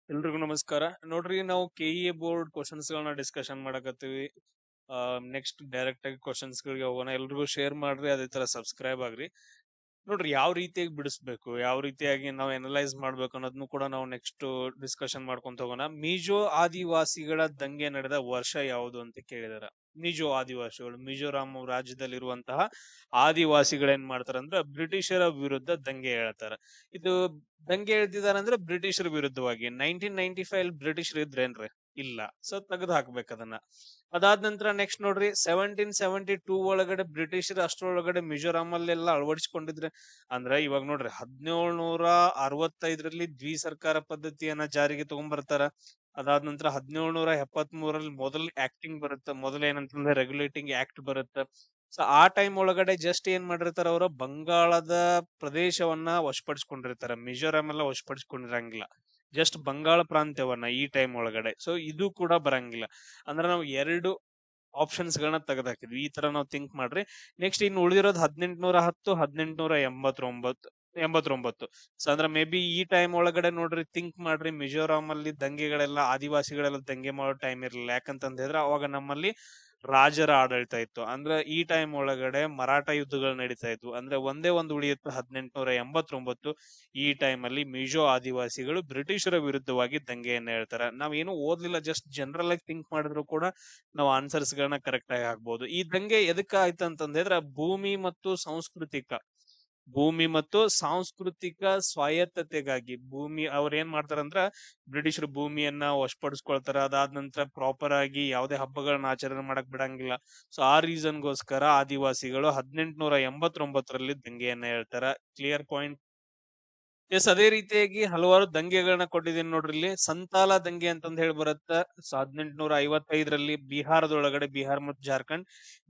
ಎಲ್ರಿಗೂ ನಮಸ್ಕಾರ. ನೋಡ್ರಿ, ನಾವು ಕೆಇಎ ಬೋರ್ಡ್ ಕ್ವಶನ್ಸ್ ಗಳನ್ನ ಡಿಸ್ಕಷನ್ ಮಾಡಕತ್ತೀವಿ. ನೆಕ್ಸ್ಟ್ ಡೈರೆಕ್ಟ್ ಆಗಿ ಕ್ವಶನ್ಸ್ ಗಳಿಗೆ ಹೋಗೋಣ. ಎಲ್ರಿಗೂ ಶೇರ್ ಮಾಡ್ರಿ, ಅದೇ ತರ ಸಬ್ಸ್ಕ್ರೈಬ್ ಆಗ್ರಿ. ನೋಡ್ರಿ, ಯಾವ ರೀತಿಯಾಗಿ ಬಿಡಿಸ್ಬೇಕು, ಯಾವ ರೀತಿಯಾಗಿ ನಾವು ಎನಲೈಸ್ ಮಾಡ್ಬೇಕು ಅನ್ನೋದನ್ನು ಕೂಡ ನಾವು ನೆಕ್ಸ್ಟ್ ಡಿಸ್ಕಷನ್ ಮಾಡ್ಕೊಂತ ಹೋಗೋಣ. ಮಿಜೋ ಆದಿವಾಸಿಗಳ ದಂಗೆ ನಡೆದ ವರ್ಷ ಯಾವುದು ಅಂತ ಕೇಳಿದಾರ. ಮಿಜೋ ಆದಿವಾಸಿಗಳು, ಮಿಜೋರಾಂ ರಾಜ್ಯದಲ್ಲಿರುವಂತಹ ಆದಿವಾಸಿಗಳೇನ್ ಮಾಡ್ತಾರಂದ್ರ ಬ್ರಿಟಿಷರ ವಿರುದ್ಧ ದಂಗೆ ಹೇಳ್ತಾರ. ಇದು ದಂಗೆ ಹೇಳ್ತಿದಾರೆ ಅಂದ್ರೆ ಬ್ರಿಟಿಷರ ವಿರುದ್ಧವಾಗಿ. 1995 ಬ್ರಿಟಿಷರ್ ಇದ್ರೇನ್ರಿ? ಇಲ್ಲ. ಸೊ ತೆಗೆದು ಹಾಕ್ಬೇಕು ಅದನ್ನ. ಅದಾದ ನಂತರ ನೆಕ್ಸ್ಟ್ ನೋಡ್ರಿ, 1772 ಒಳಗಡೆ ಬ್ರಿಟಿಷರ್ ಅಷ್ಟರೊಳಗಡೆ ಮಿಜೋರಾಂ ಅಲ್ಲೆಲ್ಲ ಅಳವಡಿಸಿಕೊಂಡಿದ್ರೆ ಅಂದ್ರೆ ಇವಾಗ ನೋಡ್ರಿ 1765ರಲ್ಲಿ ದ್ವಿ ಸರ್ಕಾರ ಪದ್ಧತಿಯನ್ನ ಜಾರಿಗೆ ತಗೊಂಡ್ಬರ್ತಾರ. ಅದಾದ ನಂತರ 1773ರಲ್ಲಿ ಮೊದಲ ಆಕ್ಟಿಂಗ್ ಬರುತ್ತೆ, ಮೊದಲ ಏನಂತಂದ್ರೆ ರೆಗ್ಯುಲೇಟಿಂಗ್ ಆಕ್ಟ್ ಬರುತ್ತೆ. ಸೊ ಆ ಟೈಮ್ ಒಳಗಡೆ ಜಸ್ಟ್ ಏನ್ ಮಾಡಿರ್ತಾರ, ಅವರು ಬಂಗಾಳದ ಪ್ರದೇಶವನ್ನ ವಶಪಡಿಸ್ಕೊಂಡಿರ್ತಾರ, ಮಿಜೋರಾಂ ಎಲ್ಲ ವಶಪಡಿಸ್ಕೊಂಡಿರಂಗಿಲ್ಲ. ಜಸ್ಟ್ ಬಂಗಾಳ ಪ್ರಾಂತ್ಯವನ್ನ ಈ ಟೈಮ್ ಒಳಗಡೆ. ಸೊ ಇದು ಕೂಡ ಬರಂಗಿಲ್ಲ. ಅಂದ್ರೆ ನಾವು ಎರಡು ಆಪ್ಷನ್ಸ್ ಗಳನ್ನ ತೆಗೆದಾಕಿದ್ವಿ. ಈ ತರ ನಾವು ಥಿಂಕ್ ಮಾಡ್ರಿ. ನೆಕ್ಸ್ಟ್ ಇನ್ನು ಉಳಿದಿರೋದು 1810, 1889. ಸೊ ಅಂದ್ರೆ ಮೇ ಬಿ ಈ ಟೈಮ್ ಒಳಗಡೆ ನೋಡ್ರಿ, ಥಿಂಕ್ ಮಾಡ್ರಿ, ಮಿಜೋರಾಂ ಅಲ್ಲಿ ದಂಗೆಗಳೆಲ್ಲ, ಆದಿವಾಸಿಗಳೆಲ್ಲ ದಂಗೆ ಮಾಡೋ ಟೈಮ್ ಇರಲಿಲ್ಲ. ಯಾಕಂತಂದ ಹೇಳಿದ್ರೆ ಅವಾಗ ನಮ್ಮಲ್ಲಿ ರಾಜರ ಆಡಳಿತ ಇತ್ತು. ಅಂದ್ರೆ ಈ ಟೈಮ್ ಒಳಗಡೆ ಮರಾಠ ಯುದ್ಧಗಳು ನಡೀತಾ ಇದ್ವು. ಅಂದ್ರೆ ಒಂದೇ ಒಂದು ಉಳಿಯುತ್ತೆ 1889. ಈ ಟೈಮ್ ಅಲ್ಲಿ ಮಿಜೋ ಆದಿವಾಸಿಗಳು ಬ್ರಿಟಿಷರ ವಿರುದ್ಧವಾಗಿ ದಂಗೆಯನ್ನ ಹೇಳ್ತಾರೆ. ನಾವೇನು ಓದ್ಲಿಲ್ಲ, ಜಸ್ಟ್ ಜನರಲ್ ಆಗಿ ಥಿಂಕ್ ಮಾಡಿದ್ರು ಕೂಡ ನಾವು ಆನ್ಸರ್ಸ್ ಗಳನ್ನ ಕರೆಕ್ಟ್ ಆಗಿ ಹಾಕ್ಬಹುದು. ಈ ದಂಗೆ ಎದಕ್ಕ ಆಯ್ತು ಅಂತಂದ್ರೆ ಭೂಮಿ ಮತ್ತು ಸಾಂಸ್ಕೃತಿಕ ಸ್ವಾಯತ್ತತೆಗಾಗಿ. ಭೂಮಿ ಅವ್ರ ಏನ್ ಮಾಡ್ತಾರಂದ್ರ, ಬ್ರಿಟಿಷರು ಭೂಮಿಯನ್ನ ವಶಪಡಿಸ್ಕೊಳ್ತಾರ. ಅದಾದ ನಂತರ ಪ್ರಾಪರ್ ಆಗಿ ಯಾವುದೇ ಹಬ್ಬಗಳನ್ನ ಆಚರಣೆ ಮಾಡಕ್ ಬಿಡಂಗಿಲ್ಲ. ಸೊ ಆ ರೀಸನ್ಗೋಸ್ಕರ ಆದಿವಾಸಿಗಳು 1889ರಲ್ಲಿ ದಂಗೆಯನ್ನ ಹೇಳ್ತಾರ. Clear point? ಎಸ್, ಅದೇ ರೀತಿಯಾಗಿ ಹಲವಾರು ದಂಗೆಗಳನ್ನ ಕೊಟ್ಟಿದ್ದೀನಿ ನೋಡ್ರಿ. ಇಲ್ಲಿ ಸಂತಾಲ ದಂಗೆ ಅಂತಂದ್ ಹೇಳಿ ಬರುತ್ತ. 1855ರಲ್ಲಿ ಬಿಹಾರದೊಳಗಡೆ, ಬಿಹಾರ್ ಮತ್ತು ಜಾರ್ಖಂಡ್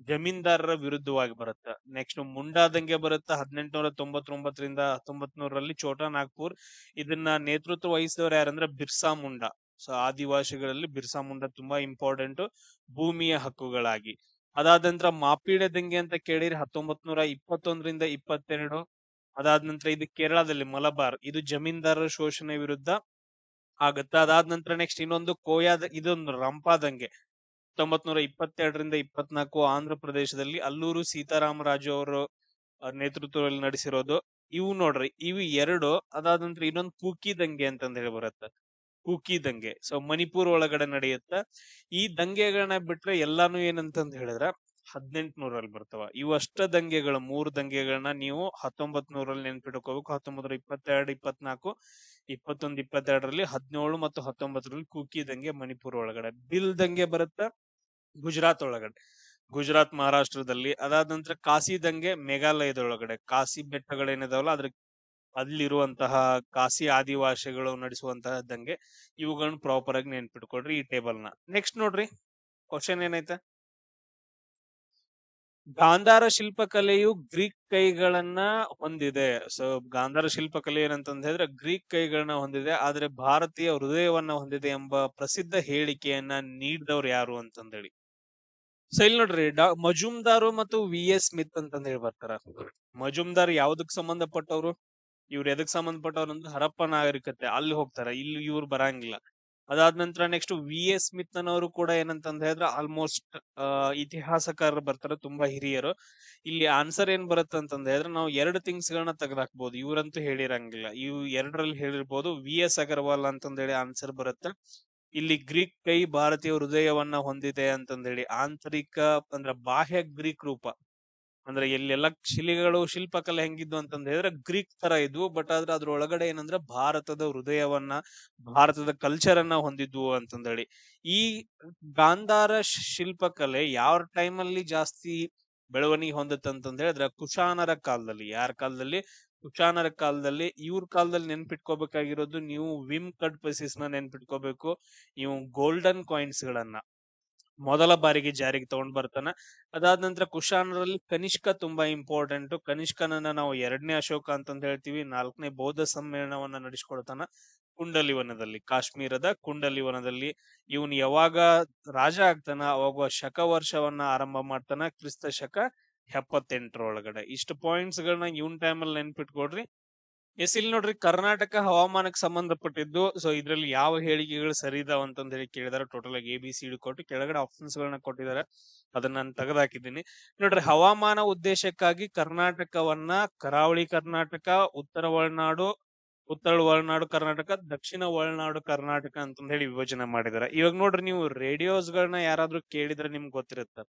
ಜಮೀನ್ದಾರರ ವಿರುದ್ಧವಾಗಿ ಬರುತ್ತ. ನೆಕ್ಸ್ಟ್ ಮುಂಡಾ ದಂಗೆ ಬರುತ್ತ 1899ರಿಂದ 1900ರಲ್ಲಿ ಛೋಟಾ ನಾಗ್ಪುರ್. ಇದನ್ನ ನೇತೃತ್ವ ವಹಿಸಿದವರು ಯಾರಂದ್ರೆ ಬಿರ್ಸಾ ಮುಂಡಾ. ಸೊ ಆದಿವಾಸಿಗಳಲ್ಲಿ ಬಿರ್ಸಾ ಮುಂಡಾ ತುಂಬಾ ಇಂಪಾರ್ಟೆಂಟ್ ಭೂಮಿಯ ಹಕ್ಕುಗಳಾಗಿ. ಅದಾದ ನಂತರ ಮಾಪಿಡೆ ದಂಗೆ ಅಂತ ಕೇಳಿರಿ, 1921ರಿಂದ 22. ಅದಾದ ನಂತರ ಇದು ಕೇರಳದಲ್ಲಿ ಮಲಬಾರ್, ಇದು ಜಮೀನ್ದಾರರ ಶೋಷಣೆ ವಿರುದ್ಧ ಆಗತ್ತ. ಅದಾದ ನಂತರ ನೆಕ್ಸ್ಟ್ ಇನ್ನೊಂದು ಇದೊಂದು ರಂಪಾದಂಗೆ 1922ರಿಂದ 24, ಆಂಧ್ರ ಪ್ರದೇಶದಲ್ಲಿ ಅಲ್ಲೂರು ಸೀತಾರಾಮರಾಜು ಅವರು ನೇತೃತ್ವದಲ್ಲಿ ನಡೆಸಿರೋದು. ಇವು ನೋಡ್ರಿ, ಇವು ಎರಡು. ಅದಾದ ನಂತರ ಇನ್ನೊಂದು ಕೂಕಿ ದಂಗೆ ಅಂತಂದ್ ಹೇಳಿ ಬರುತ್ತೆ, ಕೂಕಿ ದಂಗೆ. ಸೊ ಮಣಿಪುರ್ ಒಳಗಡೆ ನಡೆಯುತ್ತ. ಈ ದಂಗೆಗಳನ್ನ ಬಿಟ್ರೆ ಎಲ್ಲಾನು ಏನಂತಂದ್ ಹೇಳಿದ್ರ 1800ರಲ್ಲಿ ಬರ್ತಾವ. ಇವು ಅಷ್ಟ ದಂಗೆಗಳು, 3 ದಂಗೆಗಳನ್ನ ನೀವು 1900ರಲ್ಲಿ ನೆನ್ಪಿಟ್ಕೋಬೇಕು. 1922, 24, 21, 22ರಲ್ಲಿ 17 ಮತ್ತು 19ರಲ್ಲಿ ಕೂಕಿ ದಂಗೆ ಮಣಿಪುರ್ ಒಳಗಡೆ. ಬಿಲ್ ದಂಗೆ ಬರುತ್ತ ಗುಜರಾತ್ ಒಳಗಡೆ, ಗುಜರಾತ್ ಮಹಾರಾಷ್ಟ್ರದಲ್ಲಿ. ಅದಾದ ನಂತರ ಕಾಸಿ ದಂಗೆ ಮೇಘಾಲಯದೊಳಗಡೆ, ಕಾಸಿ ಬೆಟ್ಟಗಳೇನಿದಾವಲ್ಲ ಅಲ್ಲಿರುವಂತಹ ಕಾಸಿ ಆದಿವಾಸಿಗಳು ನಡೆಸುವಂತಹ ದಂಗೆ. ಇವುಗಳನ್ನ ಪ್ರಾಪರ್ ಆಗಿ ನೆನ್ಪಿಟ್ಕೊಡ್ರಿ ಈ ಟೇಬಲ್ ನ. ನೆಕ್ಸ್ಟ್ ನೋಡ್ರಿ, ಕ್ವಶನ್ ಏನೈತೆ, ಗಾಂಧಾರ ಶಿಲ್ಪಕಲೆಯು ಗ್ರೀಕ್ ಕೈಗಳನ್ನ ಹೊಂದಿದೆ. ಸೊ ಗಾಂಧಾರ ಶಿಲ್ಪಕಲೆ ಏನಂತಂದ ಹೇಳಿದ್ರೆ ಗ್ರೀಕ್ ಕೈಗಳನ್ನ ಹೊಂದಿದೆ, ಆದ್ರೆ ಭಾರತೀಯ ಹೃದಯವನ್ನ ಹೊಂದಿದೆ ಎಂಬ ಪ್ರಸಿದ್ಧ ಹೇಳಿಕೆಯನ್ನ ನೀಡಿದವ್ರು ಯಾರು ಅಂತಂದೇಳಿ. ಸೊ ಇಲ್ಲಿ ನೋಡ್ರಿ, ಮಜುಮ್ದಾರು ಮತ್ತು ವಿ.ಎಸ್. ಸ್ಮಿತ್ ಅಂತಂದ್ ಹೇಳಿ ಬರ್ತಾರ. ಮಜುಮ್ದಾರ್ ಯಾವ್ದಕ್ ಸಂಬಂಧಪಟ್ಟವ್ರು? ಇವ್ರು ಎದಕ್ ಸಂಬಂಧಪಟ್ಟವ್ರು ಅಂದ್ರೆ ಹರಪ್ಪ ನಾಗರಿಕತೆ, ಅಲ್ಲಿ ಹೋಗ್ತಾರ. ಇಲ್ಲಿ ಇವ್ರು ಬರಂಗಿಲ್ಲ. ಅದಾದ ನಂತರ ನೆಕ್ಸ್ಟ್ ವಿ.ಎಸ್. ಸ್ಮಿತ್ ಅನ್ನೋರು ಕೂಡ ಏನಂತಂದ ಹೇಳಿದ್ರೆ ಆಲ್ಮೋಸ್ಟ್ ಇತಿಹಾಸಕಾರರು ಬರ್ತಾರೆ, ತುಂಬಾ ಹಿರಿಯರು. ಇಲ್ಲಿ ಆನ್ಸರ್ ಏನ್ ಬರುತ್ತೆ ಅಂತಂದ ಹೇಳಿದ್ರೆ ನಾವು ಎರಡು ಥಿಂಗ್ಸ್ ಗಳನ್ನ ತೆಗೆದಾಕ್ಬಹುದು. ಇವ್ರಂತೂ ಹೇಳಿರಂಗಿಲ್ಲ, ಇವು ಎರಡರಲ್ಲಿ ಹೇಳಿರ್ಬೋದು. ವಿ.ಎಸ್. ಅಗರ್ವಾಲ್ ಅಂತಂದೇಳಿ ಆನ್ಸರ್ ಬರುತ್ತೆ. ಇಲ್ಲಿ ಗ್ರೀಕ್ ಕೈ ಭಾರತೀಯ ಹೃದಯವನ್ನ ಹೊಂದಿದೆ ಅಂತಂದೇಳಿ. ಆಂತರಿಕ ಅಂದ್ರೆ ಬಾಹ್ಯ ಗ್ರೀಕ್ ರೂಪ, ಅಂದ್ರೆ ಎಲ್ಲೆಲ್ಲ ಶಿಲೆಗಳು, ಶಿಲ್ಪಕಲೆ ಹೆಂಗಿದ್ವು ಅಂತಂದ ಹೇಳಿದ್ರೆ ಗ್ರೀಕ್ ತರ ಇದ್ವು. ಬಟ್ ಆದ್ರೆ ಅದ್ರ ಒಳಗಡೆ ಏನಂದ್ರೆ ಭಾರತದ ಹೃದಯವನ್ನ, ಭಾರತದ ಕಲ್ಚರ್ ಅನ್ನ ಹೊಂದಿದ್ವು ಅಂತಂದೇಳಿ. ಈ ಗಾಂಧಾರ ಶಿಲ್ಪಕಲೆ ಯಾವ ಟೈಮ್ ಅಲ್ಲಿ ಜಾಸ್ತಿ ಬೆಳವಣಿಗೆ ಹೊಂದತ್ತಂತಂದ ಹೇಳಿದ್ರೆ ಕುಶಾನರ ಕಾಲದಲ್ಲಿ. ಯಾರ ಕಾಲದಲ್ಲಿ? ಕುಶಾನರ ಕಾಲದಲ್ಲಿ. ಇವ್ರ ಕಾಲದಲ್ಲಿ ನೆನ್ಪಿಟ್ಕೋಬೇಕಾಗಿರೋದು ನೀವು ವಿಮ್ ಕಡ್ ಪಸಿಸ್ ನ ನೆನ್ಪಿಟ್ಕೋಬೇಕು. ನೀವು ಗೋಲ್ಡನ್ ಕಾಯಿನ್ಸ್ ಗಳನ್ನ ಮೊದಲ ಬಾರಿಗೆ ಜಾರಿಗೆ ತಗೊಂಡ್ ಬರ್ತಾನ. ಅದಾದ ನಂತರ ಕುಶಾನರಲ್ಲಿ ಕನಿಷ್ಕ ತುಂಬಾ ಇಂಪಾರ್ಟೆಂಟ್. ಕನಿಷ್ಕನನ್ನ ನಾವು 2ನೇ ಅಶೋಕ ಅಂತಂದ್ ಹೇಳ್ತೀವಿ. 4ನೇ ಬೌದ್ಧ ಸಮ್ಮೇಳನವನ್ನ ನಡೆಸ್ಕೊಳ್ತಾನ ಕುಂಡಲಿವನದಲ್ಲಿ, ಕಾಶ್ಮೀರದ ಕುಂಡಲಿವನದಲ್ಲಿ. ಇವನ್ ಯಾವಾಗ ರಾಜ ಆಗ್ತಾನ ಅವಾಗ ಶಕ ವರ್ಷವನ್ನ ಆರಂಭ ಮಾಡ್ತಾನ, ಕ್ರಿಸ್ತ ಶಕ 78 ಒಳಗಡೆ. ಇಷ್ಟು ಪಾಯಿಂಟ್ಸ್ ಗಳನ್ನ ಇವನ್ ಟೈಮ್ ಅಲ್ಲಿ ನೆನ್ಪಿಟ್ಕೊಡ್ರಿ. ಎಸ್ ಇಲ್ಲಿ ನೋಡ್ರಿ ಕರ್ನಾಟಕ ಹವಾಮಾನಕ್ಕೆ ಸಂಬಂಧಪಟ್ಟಿದ್ದು. ಸೊ ಇದ್ರಲ್ಲಿ ಯಾವ ಹೇಳಿಕೆಗಳು ಸರಿ ಇದಾವ ಅಂತಂದ್ ಹೇಳಿ ಕೇಳಿದಾರೆ. ಟೋಟಲ್ ಆಗಿ ABCD ಕೊಟ್ಟು ಕೆಳಗಡೆ ಆಪ್ಷನ್ಸ್ ಗಳನ್ನ ಕೊಟ್ಟಿದ್ದಾರೆ. ಅದನ್ನ ನಾನು ತೆಗೆದಾಕಿದ್ದೀನಿ ನೋಡ್ರಿ. ಹವಾಮಾನ ಉದ್ದೇಶಕ್ಕಾಗಿ ಕರ್ನಾಟಕವನ್ನ ಕರಾವಳಿ ಕರ್ನಾಟಕ, ಉತ್ತರ ಒಳನಾಡು, ಉತ್ತರ ಒಳನಾಡು ಕರ್ನಾಟಕ, ದಕ್ಷಿಣ ಒಳನಾಡು ಕರ್ನಾಟಕ ಅಂತಂದ್ ಹೇಳಿ ವಿಭಜನೆ ಮಾಡಿದ್ದಾರೆ. ಇವಾಗ ನೋಡ್ರಿ, ನೀವು ರೇಡಿಯೋಸ್ ಗಳನ್ನ ಯಾರಾದ್ರೂ ಕೇಳಿದ್ರೆ ನಿಮ್ಗೆ ಗೊತ್ತಿರುತ್ತೆ.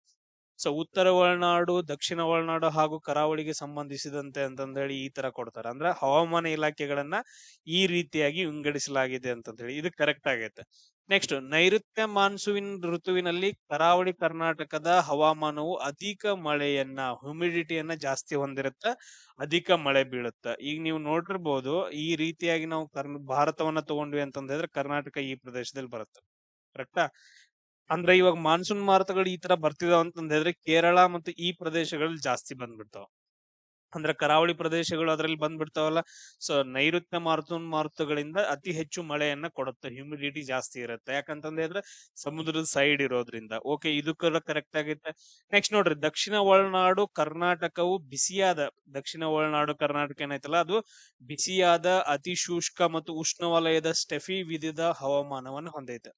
ಸೊ ಉತ್ತರ ಒಳನಾಡು, ದಕ್ಷಿಣ ಒಳನಾಡು ಹಾಗೂ ಕರಾವಳಿಗೆ ಸಂಬಂಧಿಸಿದಂತೆ ಅಂತಂದ ಹೇಳಿ ಈ ತರ ಕೊಡ್ತಾರೆ. ಅಂದ್ರೆ ಹವಾಮಾನ ಇಲಾಖೆಗಳನ್ನ ಈ ರೀತಿಯಾಗಿ ವಿಂಗಡಿಸಲಾಗಿದೆ ಅಂತಂದ ಹೇಳಿ ಇದು ಕರೆಕ್ಟ್ ಆಗೈತೆ. ನೆಕ್ಸ್ಟ್, ನೈಋತ್ಯ ಮಾನ್ಸೂನ್ ಋತುವಿನಲ್ಲಿ ಕರಾವಳಿ ಕರ್ನಾಟಕದ ಹವಾಮಾನವು ಅಧಿಕ ಮಳೆಯನ್ನ, ಹ್ಯುಮಿಡಿಟಿಯನ್ನ ಜಾಸ್ತಿ ಹೊಂದಿರುತ್ತೆ, ಅಧಿಕ ಮಳೆ ಬೀಳುತ್ತೆ. ಈಗ ನೀವು ನೋಡಿರ್ಬೋದು, ಈ ರೀತಿಯಾಗಿ ನಾವು ಭಾರತವನ್ನ ತಗೊಂಡ್ವಿ ಅಂತಂದ ಹೇಳಿದ್ರೆ ಕರ್ನಾಟಕ ಈ ಪ್ರದೇಶದಲ್ಲಿ ಬರುತ್ತೆ. ಕರೆಕ್ಟಾ? ಅಂದ್ರೆ ಇವಾಗ ಮಾನ್ಸೂನ್ ಮಾರುತಗಳು ಈ ತರ ಬರ್ತಿದಾವ ಅಂತಂದ ಹೇಳಿದ್ರೆ ಕೇರಳ ಮತ್ತು ಈ ಪ್ರದೇಶಗಳಲ್ಲಿ ಜಾಸ್ತಿ ಬಂದ್ಬಿಡ್ತಾವ. ಅಂದ್ರೆ ಕರಾವಳಿ ಪ್ರದೇಶಗಳು ಅದ್ರಲ್ಲಿ ಬಂದ್ಬಿಡ್ತಾವಲ್ಲ. ಸೊ ನೈಋತ್ಯ ಮಾರುತಗಳಿಂದ ಅತಿ ಹೆಚ್ಚು ಮಳೆಯನ್ನ ಕೊಡುತ್ತೆ, ಹ್ಯೂಮಿಡಿಟಿ ಜಾಸ್ತಿ ಇರುತ್ತೆ. ಯಾಕಂತಂದ ಹೇಳಿದ್ರೆ ಸಮುದ್ರದ ಸೈಡ್ ಇರೋದ್ರಿಂದ. ಓಕೆ, ಇದು ಕೂಡ ಕರೆಕ್ಟ್ ಆಗೈತೆ. ನೆಕ್ಸ್ಟ್ ನೋಡ್ರಿ, ದಕ್ಷಿಣ ಒಳನಾಡು ಕರ್ನಾಟಕವು ಬಿಸಿಯಾದ, ದಕ್ಷಿಣ ಒಳನಾಡು ಕರ್ನಾಟಕ ಏನೈತಲ್ಲ ಅದು ಬಿಸಿಯಾದ, ಅತಿ ಶುಷ್ಕ ಮತ್ತು ಉಷ್ಣವಲಯದ ಸ್ಟೆಫಿ ವಿಧದ ಹವಾಮಾನವನ್ನು ಹೊಂದೈತೆ.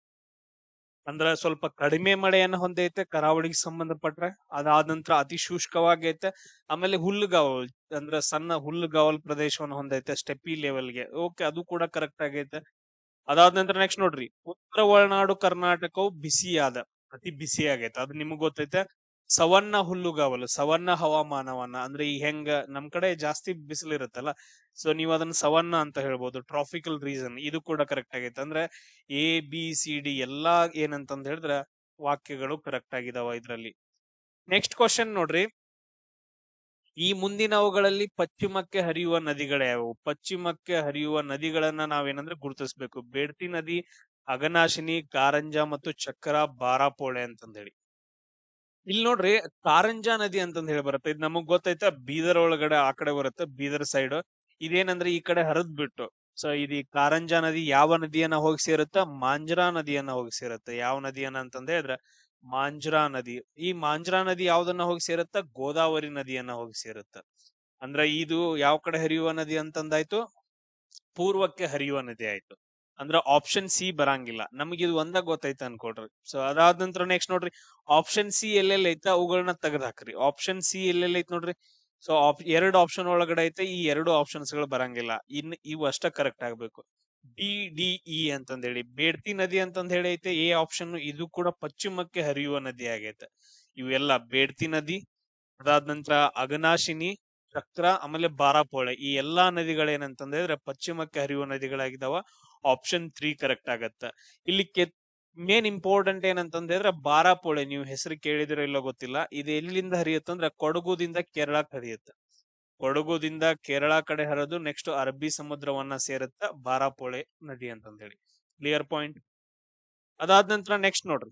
ಅಂದ್ರ ಸ್ವಲ್ಪ ಕಡಿಮೆ ಮಳೆಯನ್ನ ಹೊಂದೈತೆ ಕರಾವಳಿಗೆ ಸಂಬಂಧಪಟ್ರೆ. ಅದಾದ ನಂತರ ಅತಿ ಶುಷ್ಕವಾಗೈತೆ. ಆಮೇಲೆ ಹುಲ್ಲುಗಾವಲು, ಅಂದ್ರೆ ಸಣ್ಣ ಹುಲ್ಲುಗಾವಲು ಪ್ರದೇಶವನ್ನು ಹೊಂದೈತೆ ಸ್ಟೆಪಿ ಲೆವೆಲ್ಗೆ. ಓಕೆ, ಅದು ಕೂಡ ಕರೆಕ್ಟ್ ಆಗೈತೆ. ಅದಾದ ನಂತರ ನೆಕ್ಸ್ಟ್ ನೋಡ್ರಿ, ಉತ್ತರ ಒಳನಾಡು ಕರ್ನಾಟಕವು ಬಿಸಿಯಾದ, ಅತಿ ಬಿಸಿ ಆಗೈತೆ. ಅದು ನಿಮಗ್ ಗೊತ್ತೈತೆ. ಸವನ್ನ ಹುಲ್ಲುಗಾವಲು, ಸವನ್ನ ಹವಾಮಾನವನ್ನ, ಅಂದ್ರೆ ಈ ಹೆಂಗ ನಮ್ ಕಡೆ ಜಾಸ್ತಿ ಬಿಸಿಲು ಇರುತ್ತಲ್ಲ, ಸೊ ನೀವು ಅದನ್ನ ಸವನ್ನ ಅಂತ ಹೇಳ್ಬೋದು. ಟ್ರಾಫಿಕಲ್ ರೀಸನ್, ಇದು ಕೂಡ ಕರೆಕ್ಟ್ ಆಗೈತೆ. ಅಂದ್ರೆ ABCD ಎಲ್ಲಾ ಏನಂತಂದ್ ಹೇಳಿದ್ರೆ ವಾಕ್ಯಗಳು ಕರೆಕ್ಟ್ ಆಗಿದಾವ ಇದ್ರಲ್ಲಿ. ನೆಕ್ಸ್ಟ್ ಕ್ವಶನ್ ನೋಡ್ರಿ, ಈ ಮುಂದಿನವುಗಳಲ್ಲಿ ಪಶ್ಚಿಮಕ್ಕೆ ಹರಿಯುವ ನದಿಗಳ್ಯಾವು? ಪಶ್ಚಿಮಕ್ಕೆ ಹರಿಯುವ ನದಿಗಳನ್ನ ನಾವೇನಂದ್ರೆ ಗುರುತಿಸ್ಬೇಕು. ಬೇಡ್ತಿ ನದಿ, ಅಘನಾಶಿನಿ, ಕಾರಂಜ ಮತ್ತು ಚಕ್ರ, ಬಾರಾಪೋಳೆ ಅಂತಂದ್ ಹೇಳಿ. ಇಲ್ಲಿ ನೋಡ್ರಿ, ಕಾರಂಜಾ ನದಿ ಅಂತಂದ್ ಹೇಳಿ ಬರುತ್ತೆ. ಇದು ನಮಗ್ ಗೊತ್ತೈತೆ, ಬೀದರ್ ಒಳಗಡೆ ಆ ಕಡೆ ಬರುತ್ತೆ, ಬೀದರ್ ಸೈಡ್. ಇದೇನಂದ್ರೆ ಈ ಕಡೆ ಹರಿದ್ ಬಿಟ್ಟು, ಸೊ ಇದು ಕಾರಂಜಾ ನದಿ ಯಾವ ನದಿಯನ್ನ ಹೋಗಿ ಸೇರುತ್ತ? ಮಾಂಜ್ರಾ ನದಿಯನ್ನ ಹೋಗಿ ಸೇರುತ್ತೆ. ಯಾವ ನದಿಯನ್ನ ಅಂತಂದ ಹೇಳಿದ್ರೆ ಮಾಂಜ್ರಾ ನದಿ. ಈ ಮಾಂಜ್ರಾ ನದಿ ಯಾವ್ದನ್ನ ಹೋಗಿ ಸೇರುತ್ತ? ಗೋದಾವರಿ ನದಿಯನ್ನ ಹೋಗಿ ಸೇರುತ್ತ. ಅಂದ್ರ ಇದು ಯಾವ ಕಡೆ ಹರಿಯುವ ನದಿ ಅಂತಂದಾಯ್ತು? ಪೂರ್ವಕ್ಕೆ ಹರಿಯುವ ನದಿ ಆಯ್ತು. ಅಂದ್ರ ಆಪ್ಷನ್ ಸಿ ಬರಂಗಿಲ್ಲ. ನಮ್ಗೆ ಇದು ಒಂದಾಗ ಗೊತ್ತೈತೆ ಅನ್ಕೊಡ್ರಿ. ಸೊ ಅದಾದ ನಂತರ ನೆಕ್ಸ್ಟ್ ನೋಡ್ರಿ, ಆಪ್ಷನ್ ಸಿ ಎಲ್ಲೆಲ್ಲ ಐತೆ ಅವುಗಳನ್ನ ತೆಗೆದು ಹಾಕ್ರಿ. ಆಪ್ಷನ್ ಸಿ ಎಲ್ಲೆಲ್ಲ ಐತ್ ನೋಡ್ರಿ. ಸೊ ಎರಡು ಆಪ್ಷನ್ ಒಳಗಡೆ ಐತೆ, ಈ ಎರಡು ಆಪ್ಷನ್ಸ್ ಗಳು ಬರಂಗಿಲ್ಲ. ಇವು ಅಷ್ಟ ಕರೆಕ್ಟ್ ಆಗ್ಬೇಕು. DDE ಅಂತಂದೇಳಿ ಬೇಡ್ತಿ ನದಿ ಅಂತಂದ್ ಹೇಳಿ ಐತೆ ಎ ಆಪ್ಷನ್. ಇದು ಕೂಡ ಪಶ್ಚಿಮಕ್ಕೆ ಹರಿಯುವ ನದಿ ಆಗೈತೆ. ಇವೆಲ್ಲ ಬೇಡ್ತಿ ನದಿ, ಅದಾದ ನಂತರ ಅಘನಾಶಿನಿ, ಚಕ್ರ, ಆಮೇಲೆ ಬಾರಾಪೋಳೆ, ಈ ಎಲ್ಲಾ ನದಿಗಳೇನಂತಂದ್ರೆ ಪಶ್ಚಿಮಕ್ಕೆ ಹರಿಯುವ ನದಿಗಳಾಗಿದಾವ. ಆಪ್ಷನ್ 3 ಕರೆಕ್ಟ್ ಆಗತ್ತ. ಇಲ್ಲಿ ಮೇನ್ ಇಂಪಾರ್ಟೆಂಟ್ ಏನಂತಂದ್ರೆ ಬಾರಾಪೋಳೆ, ನೀವು ಹೆಸರು ಕೇಳಿದಿರೋ ಇಲ್ಲೋ ಗೊತ್ತಿಲ್ಲ. ಇದು ಎಲ್ಲಿಂದ ಹರಿಯುತ್ತಂದ್ರೆ ಕೊಡಗುದಿಂದ ಕೇರಳಕ್ಕೆ ಹರಿಯುತ್ತೆ. ಕೊಡಗುದಿಂದ ಕೇರಳ ಕಡೆ ಹರಿದು ನೆಕ್ಸ್ಟ್ ಅರಬ್ಬಿ ಸಮುದ್ರವನ್ನ ಸೇರುತ್ತ ಬಾರಾಪೋಳೆ ನದಿ ಅಂತಂದ್ ಹೇಳಿ. Clear point. ಅದಾದ ನಂತರ ನೆಕ್ಸ್ಟ್ ನೋಡ್ರಿ,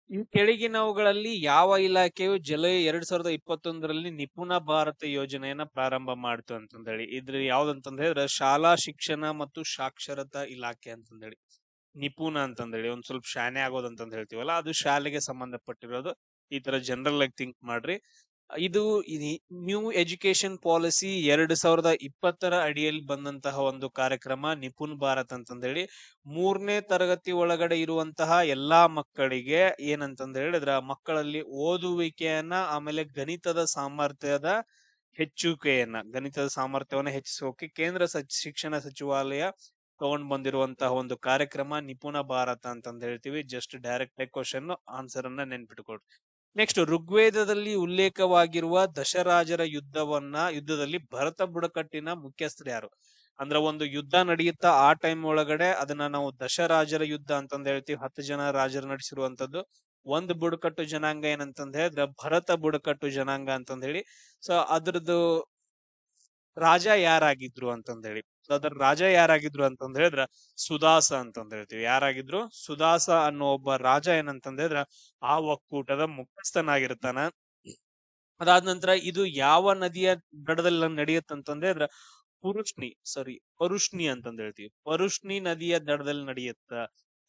ಈ ಕೆಳಗಿನವುಗಳಲ್ಲಿ ಯಾವ ಇಲಾಖೆಯು ಜುಲೈ 2021ರಲ್ಲಿ ನಿಪುಣ ಭಾರತ ಯೋಜನೆಯನ್ನ ಪ್ರಾರಂಭ ಮಾಡ್ತು ಅಂತಂದ ಹೇಳಿ. ಇದ್ರ ಯಾವ್ದಂತಂದ ಹೇಳಿದ್ರೆ ಶಾಲಾ ಶಿಕ್ಷಣ ಮತ್ತು ಸಾಕ್ಷರತಾ ಇಲಾಖೆ ಅಂತಂದ ಹೇಳಿ. ನಿಪುಣ ಅಂತಂದ ಹೇಳಿ ಒಂದ್ ಸ್ವಲ್ಪ ಶಾನೆ ಆಗೋದಂತಂದ ಹೇಳ್ತೀವಲ್ಲ, ಅದು ಶಾಲೆಗೆ ಸಂಬಂಧಪಟ್ಟಿರೋದು. ಈ ತರ ಜನರಲ್ ಆಗಿ ಥಿಂಕ್ ಮಾಡ್ರಿ. ಇದು ನ್ಯೂ ಎಜುಕೇಶನ್ ಪಾಲಿಸಿ 2020ರ ಅಡಿಯಲ್ಲಿ ಬಂದಂತಹ ಒಂದು ಕಾರ್ಯಕ್ರಮ ನಿಪುಣ್ ಭಾರತ್ ಅಂತಂದ ಹೇಳಿ. 3ನೇ ತರಗತಿ ಒಳಗಡೆ ಇರುವಂತಹ ಎಲ್ಲಾ ಮಕ್ಕಳಿಗೆ ಏನಂತಂದ ಹೇಳಿದ್ರ ಮಕ್ಕಳಲ್ಲಿ ಓದುವಿಕೆಯನ್ನ, ಆಮೇಲೆ ಗಣಿತದ ಸಾಮರ್ಥ್ಯವನ್ನ ಹೆಚ್ಚಿಸೋಕೆ ಕೇಂದ್ರ ಶಿಕ್ಷಣ ಸಚಿವಾಲಯ ತಗೊಂಡ್ ಬಂದಿರುವಂತಹ ಒಂದು ಕಾರ್ಯಕ್ರಮ ನಿಪುಣ ಭಾರತ ಅಂತಂದ ಹೇಳ್ತೀವಿ. ಜಸ್ಟ್ ಡೈರೆಕ್ಟ್ ಕ್ವಶನ್ ಆನ್ಸರ್ ಅನ್ನ ನೆನ್ಪಿಟ್ಕೊಳ್ರಿ. ನೆಕ್ಸ್ಟ್, ಋಗ್ವೇದದಲ್ಲಿ ಉಲ್ಲೇಖವಾಗಿರುವ ದಶರಾಜರ ಯುದ್ಧದಲ್ಲಿ ಭರತ ಬುಡಕಟ್ಟಿನ ಮುಖ್ಯಸ್ಥರು ಯಾರು? ಅಂದ್ರ ಒಂದು ಯುದ್ಧ ನಡೆಯುತ್ತಾ ಆ ಟೈಮ್ ಒಳಗಡೆ ಅದನ್ನ ನಾವು ದಶರಾಜರ ಯುದ್ಧ ಅಂತಂದ ಹೇಳ್ತೀವಿ. 10 ಜನ ರಾಜರು ನಡೆಸಿರುವಂತದ್ದು. ಒಂದು ಬುಡಕಟ್ಟು ಜನಾಂಗ ಏನಂತಂದ ಹೇಳಿದ್ರೆ ಭರತ ಬುಡಕಟ್ಟು ಜನಾಂಗ ಅಂತಂದ ಹೇಳಿ. ಸೊ ಅದ್ರದ್ದು ರಾಜ ಯಾರಾಗಿದ್ರು ಅಂತಂದ ಹೇಳಿ. ಸೊ ಅದ್ರ ರಾಜ ಯಾರಾಗಿದ್ರು ಅಂತಂದ ಹೇಳಿದ್ರ ಸುದಾಸ ಅಂತಂದ ಹೇಳ್ತೀವಿ. ಯಾರಾಗಿದ್ರು? ಸುದಾಸ ಅನ್ನೋ ಒಬ್ಬ ರಾಜ ಏನಂತಂದ ಹೇಳಿದ್ರ ಆ ಒಕ್ಕೂಟದ ಮುಖ್ಯಸ್ಥನಾಗಿರ್ತಾನ. ಅದಾದ ನಂತರ ಇದು ಯಾವ ನದಿಯ ದಡದಲ್ಲಿ ನಡೆಯುತ್ತಂತಂದ್ರೆ ಅದ್ರ ಪರುಷ್ಣಿ ಅಂತಂದ ಹೇಳ್ತೀವಿ. ಪರುಷ್ಣಿ ನದಿಯ ದಡದಲ್ಲಿ ನಡೆಯುತ್ತ.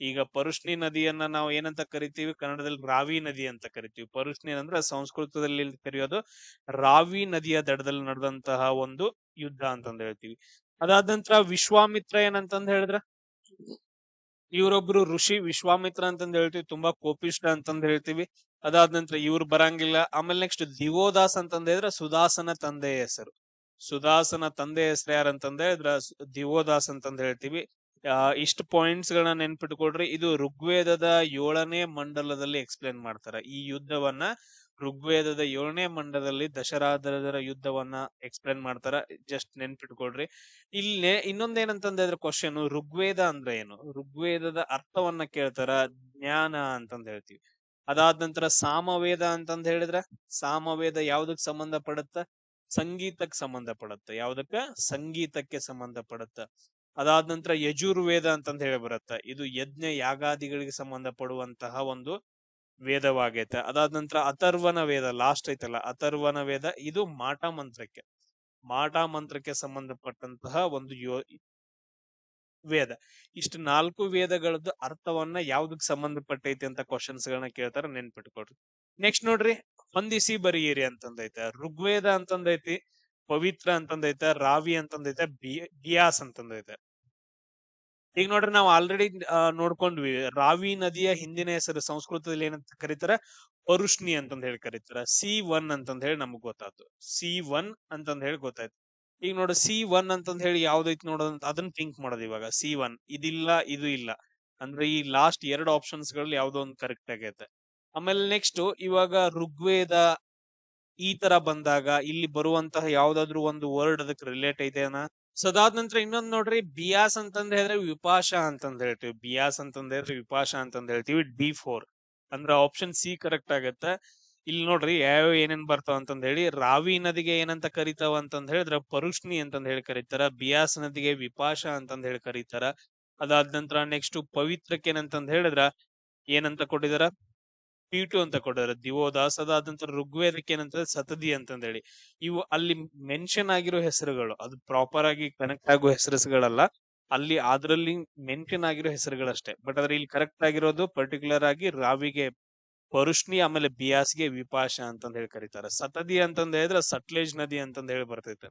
ಈಗ ಪರುಷ್ಣಿ ನದಿಯನ್ನ ನಾವು ಏನಂತ ಕರಿತೀವಿ, ಕನ್ನಡದಲ್ಲಿ ರಾವಿ ನದಿ ಅಂತ ಕರಿತೀವಿ. ಪರುಷ್ಣಿ ಅಂದ್ರೆ ಸಂಸ್ಕೃತದಲ್ಲಿ ಕರೆಯೋದು ರಾವಿ ನದಿಯ ದಡದಲ್ಲಿ ನಡೆದಂತಹ ಒಂದು ಯುದ್ಧ ಅಂತಂದ್ ಹೇಳ್ತೀವಿ. ಅದಾದ ನಂತರ ವಿಶ್ವಾಮಿತ್ರ ಏನಂತಂದ್ ಹೇಳಿದ್ರ, ಇವರೊಬ್ರು ಋಷಿ ವಿಶ್ವಾಮಿತ್ರ ಅಂತಂದ್ ಹೇಳ್ತೀವಿ, ತುಂಬಾ ಕೋಪಿಷ್ಟ ಅಂತಂದ್ ಹೇಳ್ತೀವಿ. ಅದಾದ ನಂತರ ಇವ್ರು ಬರಂಗಿಲ್ಲ. ಆಮೇಲೆ ನೆಕ್ಸ್ಟ್ ದಿವೋದಾಸ್ ಅಂತಂದ್ ಹೇಳಿದ್ರೆ ಸುದಾಸನ ತಂದೆಯ ಹೆಸರು. ಸುದಾಸನ ತಂದೆ ಹೆಸರು ಯಾರಂತಂದ್ ಹೇಳಿದ್ರ ದಿವೋದಾಸ್ ಅಂತಂದ್ ಹೇಳ್ತೀವಿ. ಇಷ್ಟು ಪಾಯಿಂಟ್ಸ್ ಗಳನ್ನ ನೆನ್ಪಿಟ್ಕೊಡ್ರಿ. ಇದು ಋಗ್ವೇದದ 7ನೇ ಮಂಡಲದಲ್ಲಿ ಎಕ್ಸ್ಪ್ಲೇನ್ ಮಾಡ್ತಾರ ಈ ಯುದ್ಧವನ್ನ. ಋಗ್ವೇದದ 7ನೇ ಮಂಡಲದಲ್ಲಿ ದಶರಾಧರ ಯುದ್ಧವನ್ನ ಎಕ್ಸ್ಪ್ಲೇನ್ ಮಾಡ್ತಾರ. ಜಸ್ಟ್ ನೆನ್ಪಿಟ್ಕೊಡ್ರಿ. ಇಲ್ಲೇ ಇನ್ನೊಂದೇನಂತಂದ್ರೆ ಕ್ವಶನ್, ಋಗ್ವೇದ ಅಂದ್ರೆ ಏನು, ಋಗ್ವೇದದ ಅರ್ಥವನ್ನ ಕೇಳ್ತಾರ. ಜ್ಞಾನ ಅಂತಂದ್ ಹೇಳ್ತೀವಿ. ಅದಾದ ನಂತರ ಸಾಮವೇದ ಅಂತಂದ್ ಹೇಳಿದ್ರ, ಸಾಮವೇದ ಯಾವ್ದಕ್ ಸಂಬಂಧ ಪಡುತ್ತ, ಸಂಗೀತಕ್ಕೆ ಸಂಬಂಧ ಪಡುತ್ತ. ಯಾವ್ದಕ್ಕ, ಸಂಗೀತಕ್ಕೆ ಸಂಬಂಧ ಪಡುತ್ತ. ಅದಾದ ನಂತರ ಯಜುರ್ವೇದ ಅಂತಂದ್ ಹೇಳಿ ಬರುತ್ತ, ಇದು ಯಜ್ಞ ಯಾಗಾದಿಗಳಿಗೆ ಸಂಬಂಧ ಪಡುವಂತಹ ಒಂದು ವೇದವಾಗೈತೆ. ಅದಾದ ನಂತರ ಅಥರ್ವಣ ವೇದ ಲಾಸ್ಟ್ ಐತಲ್ಲ, ಅಥರ್ವಣ ವೇದ ಇದು ಮಾಟ ಮಂತ್ರಕ್ಕೆ, ಮಾಟ ಮಂತ್ರಕ್ಕೆ ಸಂಬಂಧಪಟ್ಟಂತಹ ಒಂದು ವೇದ. ಇಷ್ಟು 4 ವೇದಗಳದ್ದು ಅರ್ಥವನ್ನ ಯಾವ್ದಕ್ ಸಂಬಂಧಪಟ್ಟೈತಿ ಅಂತ ಕ್ವಶನ್ಸ್ ಗಳನ್ನ ಕೇಳ್ತಾರ, ನೆನ್ಪಿಟ್ಕೊಡ್ರಿ. ನೆಕ್ಸ್ಟ್ ನೋಡ್ರಿ, ಹೊಂದಿಸಿ ಬರೀರಿ ಅಂತಂದೈತೆ. ಋಗ್ವೇದ ಅಂತಂದೈತಿ, ಪವಿತ್ರ ಅಂತಂದೈತೆ, ರಾವಿ ಅಂತಂದೈತೆ, ಬಿಯಾಸ್ ಅಂತಂದೈತೆ. ಈಗ ನೋಡ್ರಿ, ನಾವು ಆಲ್ರೆಡಿ ನೋಡ್ಕೊಂಡ್ವಿ, ರಾವಿ ನದಿಯ ಹಿಂದಿನ ಹೆಸರು ಸಂಸ್ಕೃತದಲ್ಲಿ ಏನಂತ ಕರೀತಾರ, ಪರುಷ್ಣಿ ಅಂತಂದ್ ಹೇಳಿ ಕರೀತಾರ. C1 ಅಂತಂದ್ ಹೇಳಿ ನಮಗ್ ಗೊತ್ತಾಯ್ತು, C1 ಅಂತಂದ್ ಹೇಳಿ ಗೊತ್ತಾಯ್ತು. ಈಗ ನೋಡು C1 ಅಂತಂದ್ ಹೇಳಿ ಯಾವ್ದೈತಿ ನೋಡೋದಂತ ಅದನ್ನ ಥಿಂಕ್ ಮಾಡೋದು. ಇವಾಗ C1 ಇದಿಲ್ಲ, ಇದು ಇಲ್ಲ ಅಂದ್ರೆ ಈ ಲಾಸ್ಟ್ 2 ಆಪ್ಷನ್ಸ್ ಗಳಲ್ಲಿ ಯಾವ್ದೋ ಒಂದು ಕರೆಕ್ಟ್ ಆಗೈತೆ. ಆಮೇಲೆ ನೆಕ್ಸ್ಟ್ ಇವಾಗ ಋಗ್ವೇದ ಈ ತರ ಬಂದಾಗ ಇಲ್ಲಿ ಬರುವಂತಹ ಯಾವ್ದಾದ್ರು ಒಂದು ವರ್ಡ್ ಅದಕ್ಕೆ ರಿಲೇಟ್ ಐತೆನಾ. ಸೊ ಅದಾದ ನಂತರ ಇನ್ನೊಂದ್ ನೋಡ್ರಿ, ಬಿಯಾಸ್ ಅಂತಂದ್ ಹೇಳಿದ್ರೆ ವಿಪಾಶ ಅಂತಂದ್ ಹೇಳ್ತೀವಿ. ಬಿಯಾಸ್ ಅಂತಂದ್ ಹೇಳಿದ್ರೆ ವಿಪಾಶ ಅಂತಂದ್ ಹೇಳ್ತೀವಿ. D4 ಅಂದ್ರೆ ಆಪ್ಷನ್ ಸಿ ಕರೆಕ್ಟ್ ಆಗತ್ತೆ. ಇಲ್ಲಿ ನೋಡ್ರಿ ಯಾವ ಏನೇನ್ ಬರ್ತಾವ ಅಂತಂದ್ ಹೇಳಿ, ರಾವಿ ನದಿಗೆ ಏನಂತ ಕರಿತಾವ ಅಂತಂದ್ ಹೇಳಿದ್ರ ಪರುಷ್ಣಿ ಅಂತಂದ್ ಹೇಳಿ ಕರೀತಾರ. ಬಿಯಾಸ್ ನದಿಗೆ ವಿಪಾಶ ಅಂತಂದ್ ಹೇಳಿ ಕರೀತಾರ. ಅದಾದ ನಂತರ ನೆಕ್ಸ್ಟ್ ಪವಿತ್ರಕ್ಕೆ ಏನಂತಂದ್ ಹೇಳಿದ್ರ ಏನಂತ ಕೊಟ್ಟಿದಾರ, P2 ಅಂತ ಕೊಟ್ಟಿದಾರೆ, ದಿವೋದಾಸ್. ಅದಾದ ನಂತರ ಋಗ್ವೇದಕ್ಕೆ ಏನಂತ ಸತದಿ ಅಂತಂದ್ ಹೇಳಿ. ಇವು ಅಲ್ಲಿ ಮೆನ್ಷನ್ ಆಗಿರೋ ಹೆಸರುಗಳು, ಅದು ಪ್ರಾಪರ್ ಆಗಿ ಕನೆಕ್ಟ್ ಆಗೋ ಹೆಸರುಗಳಲ್ಲ, ಅಲ್ಲಿ ಅದ್ರಲ್ಲಿ ಮೆನ್ಷನ್ ಆಗಿರೋ ಹೆಸರುಗಳಷ್ಟೇ. ಬಟ್ ಆದ್ರೆ ಇಲ್ಲಿ ಕರೆಕ್ಟ್ ಆಗಿರೋದು ಪರ್ಟಿಕ್ಯುಲರ್ ಆಗಿ ರಾವಿಗೆ ಪರುಷ್ಣಿ, ಆಮೇಲೆ ಬಿಯಾಸ್ಗೆ ವಿಪಾಶ ಅಂತಂದ್ ಹೇಳಿ ಕರೀತಾರೆ. ಸತದಿ ಅಂತಂದ್ ಹೇಳಿದ್ರೆ ಸಟ್ಲೇಜ್ ನದಿ ಅಂತಂದ್ ಹೇಳಿ ಬರ್ತೈತೆ.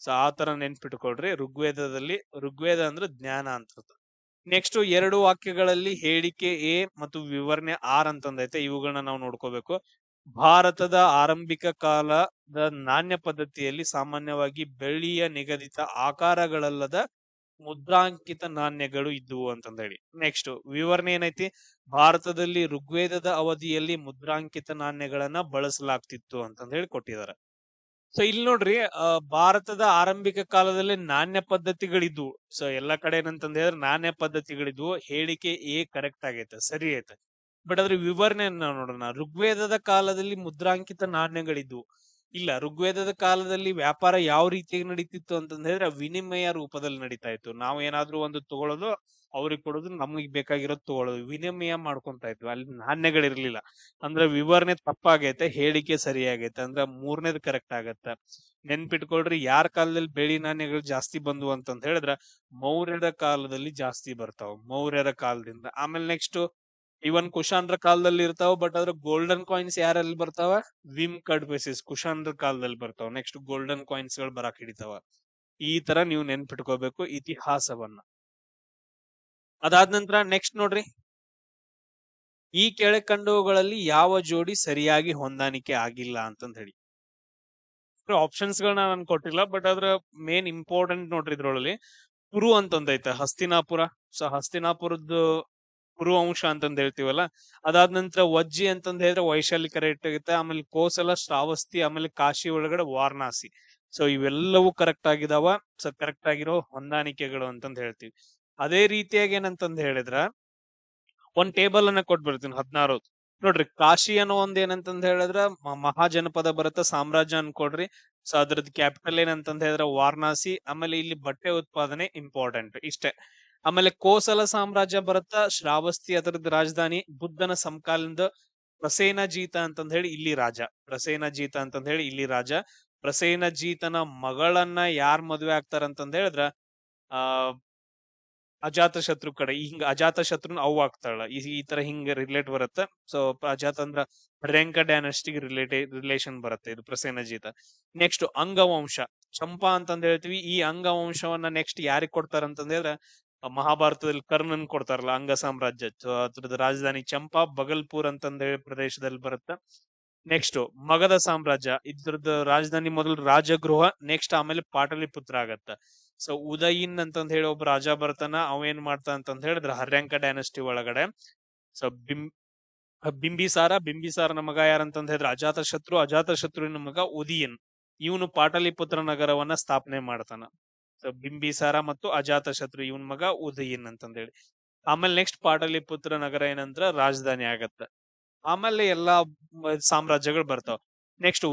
ಸೊ ಆ ತರ ನೆನ್ಪಿಟ್ಕೊಳ್ರಿ. ಋಗ್ವೇದದಲ್ಲಿ, ಋಗ್ವೇದ ಅಂದ್ರೆ ಜ್ಞಾನ ಅಂತ. ನೆಕ್ಸ್ಟ್ 2 ವಾಕ್ಯಗಳಲ್ಲಿ ಹೇಳಿಕೆ ಎ ಮತ್ತು ವಿವರಣೆ ಆರ್ ಅಂತಂದೈತೆ. ಇವುಗಳನ್ನ ನಾವು ನೋಡ್ಕೋಬೇಕು. ಭಾರತದ ಆರಂಭಿಕ ಕಾಲದ ನಾಣ್ಯ ಪದ್ಧತಿಯಲ್ಲಿ ಸಾಮಾನ್ಯವಾಗಿ ಬೆಳ್ಳಿಯ ನಿಗದಿತ ಆಕಾರಗಳಲ್ಲದ ಮುದ್ರಾಂಕಿತ ನಾಣ್ಯಗಳು ಇದ್ದುವು ಅಂತಂದ ಹೇಳಿ. ನೆಕ್ಸ್ಟ್ ವಿವರಣೆ ಏನೈತಿ, ಭಾರತದಲ್ಲಿ ಋಗ್ವೇದದ ಅವಧಿಯಲ್ಲಿ ಮುದ್ರಾಂಕಿತ ನಾಣ್ಯಗಳನ್ನ ಬಳಸಲಾಗ್ತಿತ್ತು ಅಂತಂದ ಹೇಳಿ ಕೊಟ್ಟಿದ್ದಾರೆ. ಸೊ ಇಲ್ಲಿ ನೋಡ್ರಿ, ಭಾರತದ ಆರಂಭಿಕ ಕಾಲದಲ್ಲಿ ನಾಣ್ಯ ಪದ್ಧತಿಗಳಿದ್ವು. ಸೊ ಎಲ್ಲಾ ಕಡೆ ಏನಂತಂದ ಹೇಳಿದ್ರೆ ನಾಣ್ಯ ಪದ್ಧತಿಗಳಿದ್ವು. ಹೇಳಿಕೆ ಎ ಕರೆಕ್ಟ್ ಆಗೈತೆ, ಸರಿ ಐತೆ. ಬಟ್ ಅದ್ರ ವಿವರಣೆಯನ್ನ ನಾವು ನೋಡೋಣ. ಋಗ್ವೇದದ ಕಾಲದಲ್ಲಿ ಮುದ್ರಾಂಕಿತ ನಾಣ್ಯಗಳಿದ್ವು. ಇಲ್ಲ, ಋಗ್ವೇದದ ಕಾಲದಲ್ಲಿ ವ್ಯಾಪಾರ ಯಾವ ರೀತಿಯಾಗಿ ನಡೀತಿತ್ತು ಅಂತಂದ ಹೇಳಿದ್ರೆ ವಿನಿಮಯ ರೂಪದಲ್ಲಿ ನಡೀತಾ ಇತ್ತು. ನಾವು ಏನಾದ್ರೂ ಒಂದು ತಗೊಳ್ಳೋದು, ಅವ್ರಿಗೆ ಕೊಡೋದು, ನಮಗ್ ಬೇಕಾಗಿರೋದು ತಗೊಳ್ಳೋದು, ವಿನಿಮಯ ಮಾಡ್ಕೊಂತ ಇದ್ವಿ. ಅಲ್ಲಿ ನಾಣ್ಯಗಳಿರ್ಲಿಲ್ಲ. ಅಂದ್ರೆ ವಿವರಣೆ ತಪ್ಪಾಗೈತೆ, ಹೇಳಿಕೆ ಸರಿಯಾಗೈತೆ. ಅಂದ್ರೆ 3ನೇದು ಕರೆಕ್ಟ್ ಆಗತ್ತ. ನೆನ್ಪಿಟ್ಕೊಳ್ರಿ, ಯಾರ ಕಾಲದಲ್ಲಿ ಬೆಳ್ಳಿ ನಾಣ್ಯಗಳು ಜಾಸ್ತಿ ಬಂದ್ವು ಅಂತಂದ ಹೇಳಿದ್ರ ಮೌರ್ಯರ ಕಾಲದಲ್ಲಿ ಜಾಸ್ತಿ ಬರ್ತಾವ, ಮೌರ್ಯರ ಕಾಲದಿಂದ. ಆಮೇಲೆ ನೆಕ್ಸ್ಟ್ ಇವನ್ ಕುಶಾನ್ರ ಕಾಲದಲ್ಲಿ ಇರ್ತಾವ. ಬಟ್ ಅದ್ರ ಗೋಲ್ಡನ್ ಕಾಯಿನ್ಸ್ ಯಾರಲ್ಲಿ ಬರ್ತಾವ, ವಿಮ್ ಕಡ್ ಬೇಸಿಸ್ ಕುಶಾನ್ರ ಕಾಲದಲ್ಲಿ ಬರ್ತಾವ. ನೆಕ್ಸ್ಟ್ ಗೋಲ್ಡನ್ ಕಾಯಿನ್ಸ್ ಗಳು ಬರಾಕ್ ಹಿಡಿತಾವ. ಈ ತರ ನೀವು ನೆನ್ಪಿಟ್ಕೋಬೇಕು ಇತಿಹಾಸವನ್ನ. ಅದಾದ ನಂತರ ನೆಕ್ಸ್ಟ್ ನೋಡ್ರಿ, ಈ ಕೆಳಕಂಡವುಗಳಲ್ಲಿ ಯಾವ ಜೋಡಿ ಸರಿಯಾಗಿ ಹೊಂದಾಣಿಕೆ ಆಗಿಲ್ಲ ಅಂತಂದ್ ಹೇಳಿ. ಆಪ್ಷನ್ಸ್ ಗಳನ್ನ ನಾನು ಕೊಟ್ಟಿಲ್ಲ, ಬಟ್ ಅದ್ರ ಮೇನ್ ಇಂಪಾರ್ಟೆಂಟ್ ನೋಡ್ರಿ ಇದ್ರೊಳಗೆ ಕುರು ಅಂತಂದೈತೆ, ಹಸ್ತಿನಾಪುರ. ಸೊ ಹಸ್ತಿನಾಪುರದ್ದು ಕುರು ಅಂಶ ಅಂತಂದ್ ಹೇಳ್ತೀವಲ್ಲ. ಅದಾದ ನಂತರ ವಜ್ಜಿ ಅಂತಂದ್ ಹೇಳಿದ್ರೆ ವೈಶಾಲಿ ಕರೆಕ್ಟ್ ಆಗುತ್ತೆ. ಆಮೇಲೆ ಕೋಸಲ, ಶ್ರಾವಸ್ತಿ, ಆಮೇಲೆ ಕಾಶಿ ಒಳಗಡೆ ವಾರಣಾಸಿ. ಸೊ ಇವೆಲ್ಲವೂ ಕರೆಕ್ಟ್ ಆಗಿದಾವ. ಸೊ ಕರೆಕ್ಟ್ ಆಗಿರೋ ಹೊಂದಾಣಿಕೆಗಳು ಅಂತಂದ್ ಹೇಳ್ತೀವಿ. ಅದೇ ರೀತಿಯಾಗಿ ಏನಂತಂದ್ ಹೇಳಿದ್ರ ಒಂದ್ ಟೇಬಲ್ ಅನ್ನ ಕೊಟ್ಬಿಡ್ತೀನಿ 16. ನೋಡ್ರಿ, ಕಾಶಿ ಅನ್ನೋ ಒಂದ್ ಏನಂತಂದ್ ಹೇಳಿದ್ರ ಮಹಾಜನಪದ ಬರುತ್ತ, ಸಾಮ್ರಾಜ್ಯ ಅನ್ಕೊಡ್ರಿ. ಸೊ ಅದ್ರದ್ದು ಕ್ಯಾಪಿಟಲ್ ಏನಂತಂದ್ ಹೇಳಿದ್ರ ವಾರಣಾಸಿ. ಆಮೇಲೆ ಇಲ್ಲಿ ಬಟ್ಟೆ ಉತ್ಪಾದನೆ ಇಂಪಾರ್ಟೆಂಟ್, ಇಷ್ಟೇ. ಆಮೇಲೆ ಕೋಸಲ ಸಾಮ್ರಾಜ್ಯ ಬರುತ್ತ, ಶ್ರಾವಸ್ತಿ ಅದರದ್ದು ರಾಜಧಾನಿ. ಬುದ್ಧನ ಸಮಕಾಲೀನದ ಪ್ರಸೇನಜೀತ ಅಂತಂದ್ ಹೇಳಿ ಇಲ್ಲಿ ರಾಜ, ಪ್ರಸೇನಜೀತ ಅಂತಂದ್ ಹೇಳಿ ಇಲ್ಲಿ ರಾಜ. ಪ್ರಸೇನಜೀತನ ಮಗಳನ್ನ ಯಾರ್ ಮದ್ವೆ ಆಗ್ತಾರಂತಂದ್ ಹೇಳಿದ್ರ ಆ ಅಜಾತ ಶತ್ರು ಕಡೆ ಹಿಂಗ ಅಜಾತ ಶತ್ರುನ ಅವ್ ಆಗ್ತಾಳ ಈ ತರ ಹಿಂಗ ರಿಲೇಟ್ ಬರುತ್ತೆ. ಸೊ ಅಜಾತ ಅಂದ್ರ ರೇಂಕ ಡೈನಾಸ್ಟಿಗೆ ರಿಲೇಷನ್ ಬರುತ್ತೆ ಇದು ಪ್ರಸೇನಜಿತ. ನೆಕ್ಸ್ಟ್ ಅಂಗವಂಶ ಚಂಪಾ ಅಂತಂದ ಹೇಳ್ತೀವಿ. ಈ ಅಂಗವಂಶವನ್ನ ನೆಕ್ಸ್ಟ್ ಯಾರಿಗ್ ಕೊಡ್ತಾರ ಅಂತಂದ್ರೆ ಮಹಾಭಾರತದಲ್ಲಿ ಕರ್ಣನ್ ಕೊಡ್ತಾರಲ್ಲ ಅಂಗ ಸಾಮ್ರಾಜ್ಯ. So ಅದ್ರದ್ದು ರಾಜಧಾನಿ ಚಂಪಾ ಬಗಲ್ಪುರ್ ಅಂತಂದ ಹೇಳಿ ಪ್ರದೇಶದಲ್ಲಿ ಬರುತ್ತೆ. ನೆಕ್ಸ್ಟ್ ಮಗಧ ಸಾಮ್ರಾಜ್ಯ ಇದ್ರದ್ದು ರಾಜಧಾನಿ ಮೊದಲು ರಾಜಗೃಹ, ನೆಕ್ಸ್ಟ್ ಆಮೇಲೆ ಪಾಟಲಿಪುತ್ರ ಆಗತ್ತ. ಸೊ ಉದಯಿನ್ ಅಂತಂದ್ ಹೇಳಿ ಒಬ್ಬ ರಾಜ ಬರ್ತಾನ, ಅವ ಏನ್ ಮಾಡ್ತಾನ ಅಂತಂದ್ ಹೇಳಿದ್ರೆ ಹರ್ಯಾಂಕ ಡೈನಸ್ಟಿ ಒಳಗಡೆ. ಸೊ ಬಿಂಬಿಸಾರನ ಮಗ ಯಾರಂತಂದ್ ಹೇಳಿದ್ರೆ ಅಜಾತ ಶತ್ರುವಿನ ಮಗ ಉದಯನ್. ಇವನು ಪಾಟಲಿಪುತ್ರ ನಗರವನ್ನ ಸ್ಥಾಪನೆ ಮಾಡ್ತಾನ. ಸೊ ಬಿಂಬಿಸಾರ ಮತ್ತು ಅಜಾತ ಶತ್ರು ಇವನ್ ಮಗ ಉದಯನ್ ಅಂತಂದ್ ಹೇಳಿ. ಆಮೇಲೆ ನೆಕ್ಸ್ಟ್ ಪಾಟಲಿಪುತ್ರ ನಗರ ಏನಂದ್ರ ರಾಜಧಾನಿ ಆಗತ್ತ. ಆಮೇಲೆ ಎಲ್ಲಾ ಸಾಮ್ರಾಜ್ಯಗಳು ಬರ್ತಾವ. ನೆಕ್ಸ್ಟ್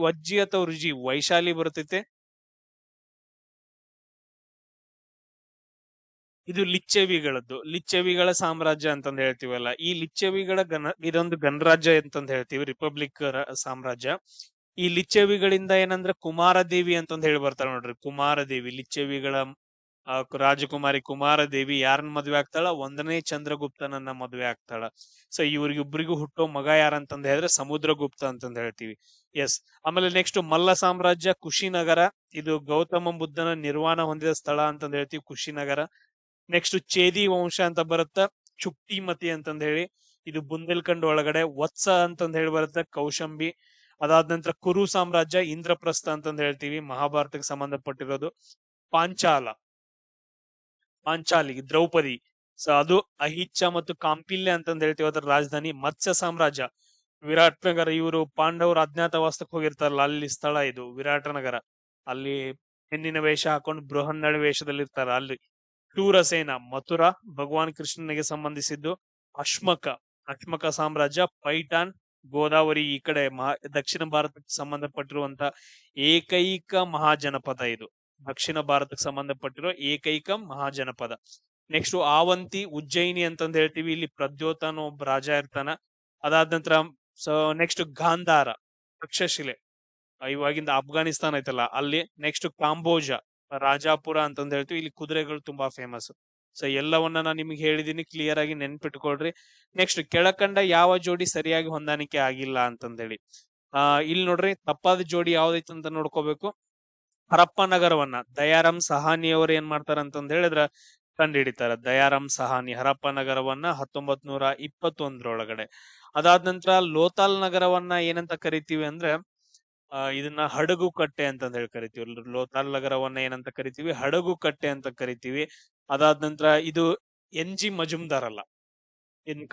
ವಜ್ಜಿ ಅಥವಾ ರುಜಿ ವೈಶಾಲಿ ಬರ್ತೈತೆ. ಇದು ಲಿಚ್ಚವಿಗಳ ಸಾಮ್ರಾಜ್ಯ ಅಂತಂದ್ ಹೇಳ್ತೀವಲ್ಲ, ಈ ಲಿಚ್ಚವಿಗಳ ಇದೊಂದು ಗಣರಾಜ್ಯ ಅಂತಂದ್ ಹೇಳ್ತೀವಿ, ರಿಪಬ್ಲಿಕ್ ಸಾಮ್ರಾಜ್ಯ. ಈ ಲಿಚ್ಚವಿಗಳಿಂದ ಏನಂದ್ರೆ ಕುಮಾರದೇವಿ ಅಂತಂದ್ ಹೇಳಿ ಬರ್ತಾಳ ನೋಡ್ರಿ. ಕುಮಾರದೇವಿ ಲಿಚ್ಚವಿಗಳ ರಾಜಕುಮಾರಿ ಕುಮಾರದೇವಿ ಯಾರನ್ನ ಮದ್ವೆ ಆಗ್ತಾಳ? 1ನೇ ಚಂದ್ರಗುಪ್ತನನ್ನ ಮದ್ವೆ ಆಗ್ತಾಳ. ಸೊ ಇವ್ರಿಗಿಬ್ರಿಗೂ ಹುಟ್ಟೋ ಮಗ ಯಾರಂತಂದ್ ಹೇಳಿದ್ರೆ ಸಮುದ್ರಗುಪ್ತ ಅಂತಂದ್ ಹೇಳ್ತೀವಿ. ಎಸ್. ಆಮೇಲೆ ನೆಕ್ಸ್ಟ್ ಮಲ್ಲ ಸಾಮ್ರಾಜ್ಯ ಕುಶಿನಗರ. ಇದು ಗೌತಮ ಬುದ್ಧನ ನಿರ್ವಾಣ ಹೊಂದಿದ ಸ್ಥಳ ಅಂತಂದ್ ಹೇಳ್ತೀವಿ ಕುಶಿನಗರ. ನೆಕ್ಸ್ಟ್ ಚೇದಿ ವಂಶ ಅಂತ ಬರುತ್ತ, ಚುಕ್ತಿಮತಿ ಅಂತಂದ್ ಹೇಳಿ. ಇದು ಬುಂದೇಲ್ಖಂಡ್ ಒಳಗಡೆ. ವತ್ಸ ಅಂತಂದ್ ಹೇಳಿ ಬರುತ್ತೆ ಕೌಶಂಬಿ. ಅದಾದ ನಂತರ ಕುರು ಸಾಮ್ರಾಜ್ಯ ಇಂದ್ರಪ್ರಸ್ಥ ಅಂತಂದ್ ಹೇಳ್ತೀವಿ, ಮಹಾಭಾರತಕ್ಕೆ ಸಂಬಂಧಪಟ್ಟಿರೋದು. ಪಾಂಚಾಲ ಪಾಂಚಾಲಿ ದ್ರೌಪದಿ. ಸೊ ಅದು ಅಹಿಚ್ಛ ಮತ್ತು ಕಾಂಪಿಲ್ಯ ಅಂತಂದ್ ಹೇಳ್ತೀವಿ ಅದರ ರಾಜಧಾನಿ. ಮತ್ಸ್ಯ ಸಾಮ್ರಾಜ್ಯ ವಿರಾಟ್ ನಗರ. ಇವರು ಪಾಂಡವರು ಅಜ್ಞಾತವಾಸಕ್ಕೆ ಹೋಗಿರ್ತಾರಲ್ಲ, ಅಲ್ಲಿ ಸ್ಥಳ ಇದು ವಿರಾಟ ನಗರ. ಅಲ್ಲಿ ಹೆಣ್ಣಿನ ವೇಷ ಹಾಕೊಂಡು ಬೃಹನ್ನಳ ವೇಷದಲ್ಲಿ ಇರ್ತಾರ ಅಲ್ಲಿ. ಶೂರಸೇನ ಮಥುರಾ, ಭಗವಾನ್ ಕೃಷ್ಣನಿಗೆ ಸಂಬಂಧಿಸಿದ್ದು. ಅಶ್ಮಕ ಸಾಮ್ರಾಜ್ಯ ಪೈಠಾನ್ ಗೋದಾವರಿ ಈ ಕಡೆ ದಕ್ಷಿಣ ಭಾರತಕ್ಕೆ ಸಂಬಂಧಪಟ್ಟಿರುವಂತ ಏಕೈಕ ಮಹಾಜನಪದ ಇದು. ದಕ್ಷಿಣ ಭಾರತಕ್ಕೆ ಸಂಬಂಧಪಟ್ಟಿರೋ ಏಕೈಕ ಮಹಾಜನಪದ. ನೆಕ್ಸ್ಟ್ ಆವಂತಿ ಉಜ್ಜಯಿನಿ ಅಂತಂದ್ ಹೇಳ್ತೀವಿ. ಇಲ್ಲಿ ಪ್ರದ್ಯೋತ ಅನ್ನೋ ಒಬ್ಬ ರಾಜ ಇರ್ತಾನ. ಅದಾದ ನಂತರ ನೆಕ್ಸ್ಟ್ ಗಾಂಧಾರ ತಕ್ಷಶಿಲೆ, ಇವಾಗಿಂದ ಅಫ್ಘಾನಿಸ್ತಾನ ಐತಲ್ಲ ಅಲ್ಲಿ. ನೆಕ್ಸ್ಟ್ ಕಾಂಬೋಜ ರಾಜಾಪುರ ಅಂತಂದ್ ಹೇಳ್ತೀವಿ. ಇಲ್ಲಿ ಕುದುರೆಗಳು ತುಂಬಾ ಫೇಮಸ್. ಸೊ ಎಲ್ಲವನ್ನ ನಾನು ನಿಮ್ಗೆ ಹೇಳಿದೀನಿ, ಕ್ಲಿಯರ್ ಆಗಿ ನೆನ್ಪಿಟ್ಕೊಳ್ರಿ. ನೆಕ್ಸ್ಟ್ ಕೆಳಕಂಡ ಯಾವ ಜೋಡಿ ಸರಿಯಾಗಿ ಹೊಂದಾಣಿಕೆ ಆಗಿಲ್ಲ ಅಂತಂದ್ ಹೇಳಿ. ಇಲ್ಲಿ ನೋಡ್ರಿ ತಪ್ಪಾದ ಜೋಡಿ ಯಾವ್ದೈತೆ ಅಂತ ನೋಡ್ಕೋಬೇಕು. ಹರಪ್ಪ ನಗರವನ್ನ ದಯಾರಾಮ್ ಸಹಾನಿ ಅವರು ಏನ್ ಮಾಡ್ತಾರ ಅಂತಂದ್ ಹೇಳಿದ್ರ ಕಂಡುಹಿಡಿತಾರ. ದಯಾರಾಮ್ ಸಹಾನಿ ಹರಪ್ಪ ನಗರವನ್ನ 1921 ಅದಾದ ನಂತರ ಲೋತಾಲ್ ನಗರವನ್ನ ಏನಂತ ಕರಿತೀವಿ ಅಂದ್ರೆ ಇದನ್ನ ಹಡಗು ಕಟ್ಟೆ ಅಂತಂದ್ ಹೇಳಿ ಕರಿತೀವಿ. ಲೋತಾಲ್ ನಗರವನ್ನ ಏನಂತ ಕರಿತೀವಿ? ಹಡಗು ಕಟ್ಟೆ ಅಂತ ಕರಿತೀವಿ. ಅದಾದ ನಂತರ ಇದು NG ಮಜುಮ್ದಾರ್ ಅಲ್ಲ, ಇದನ್ನ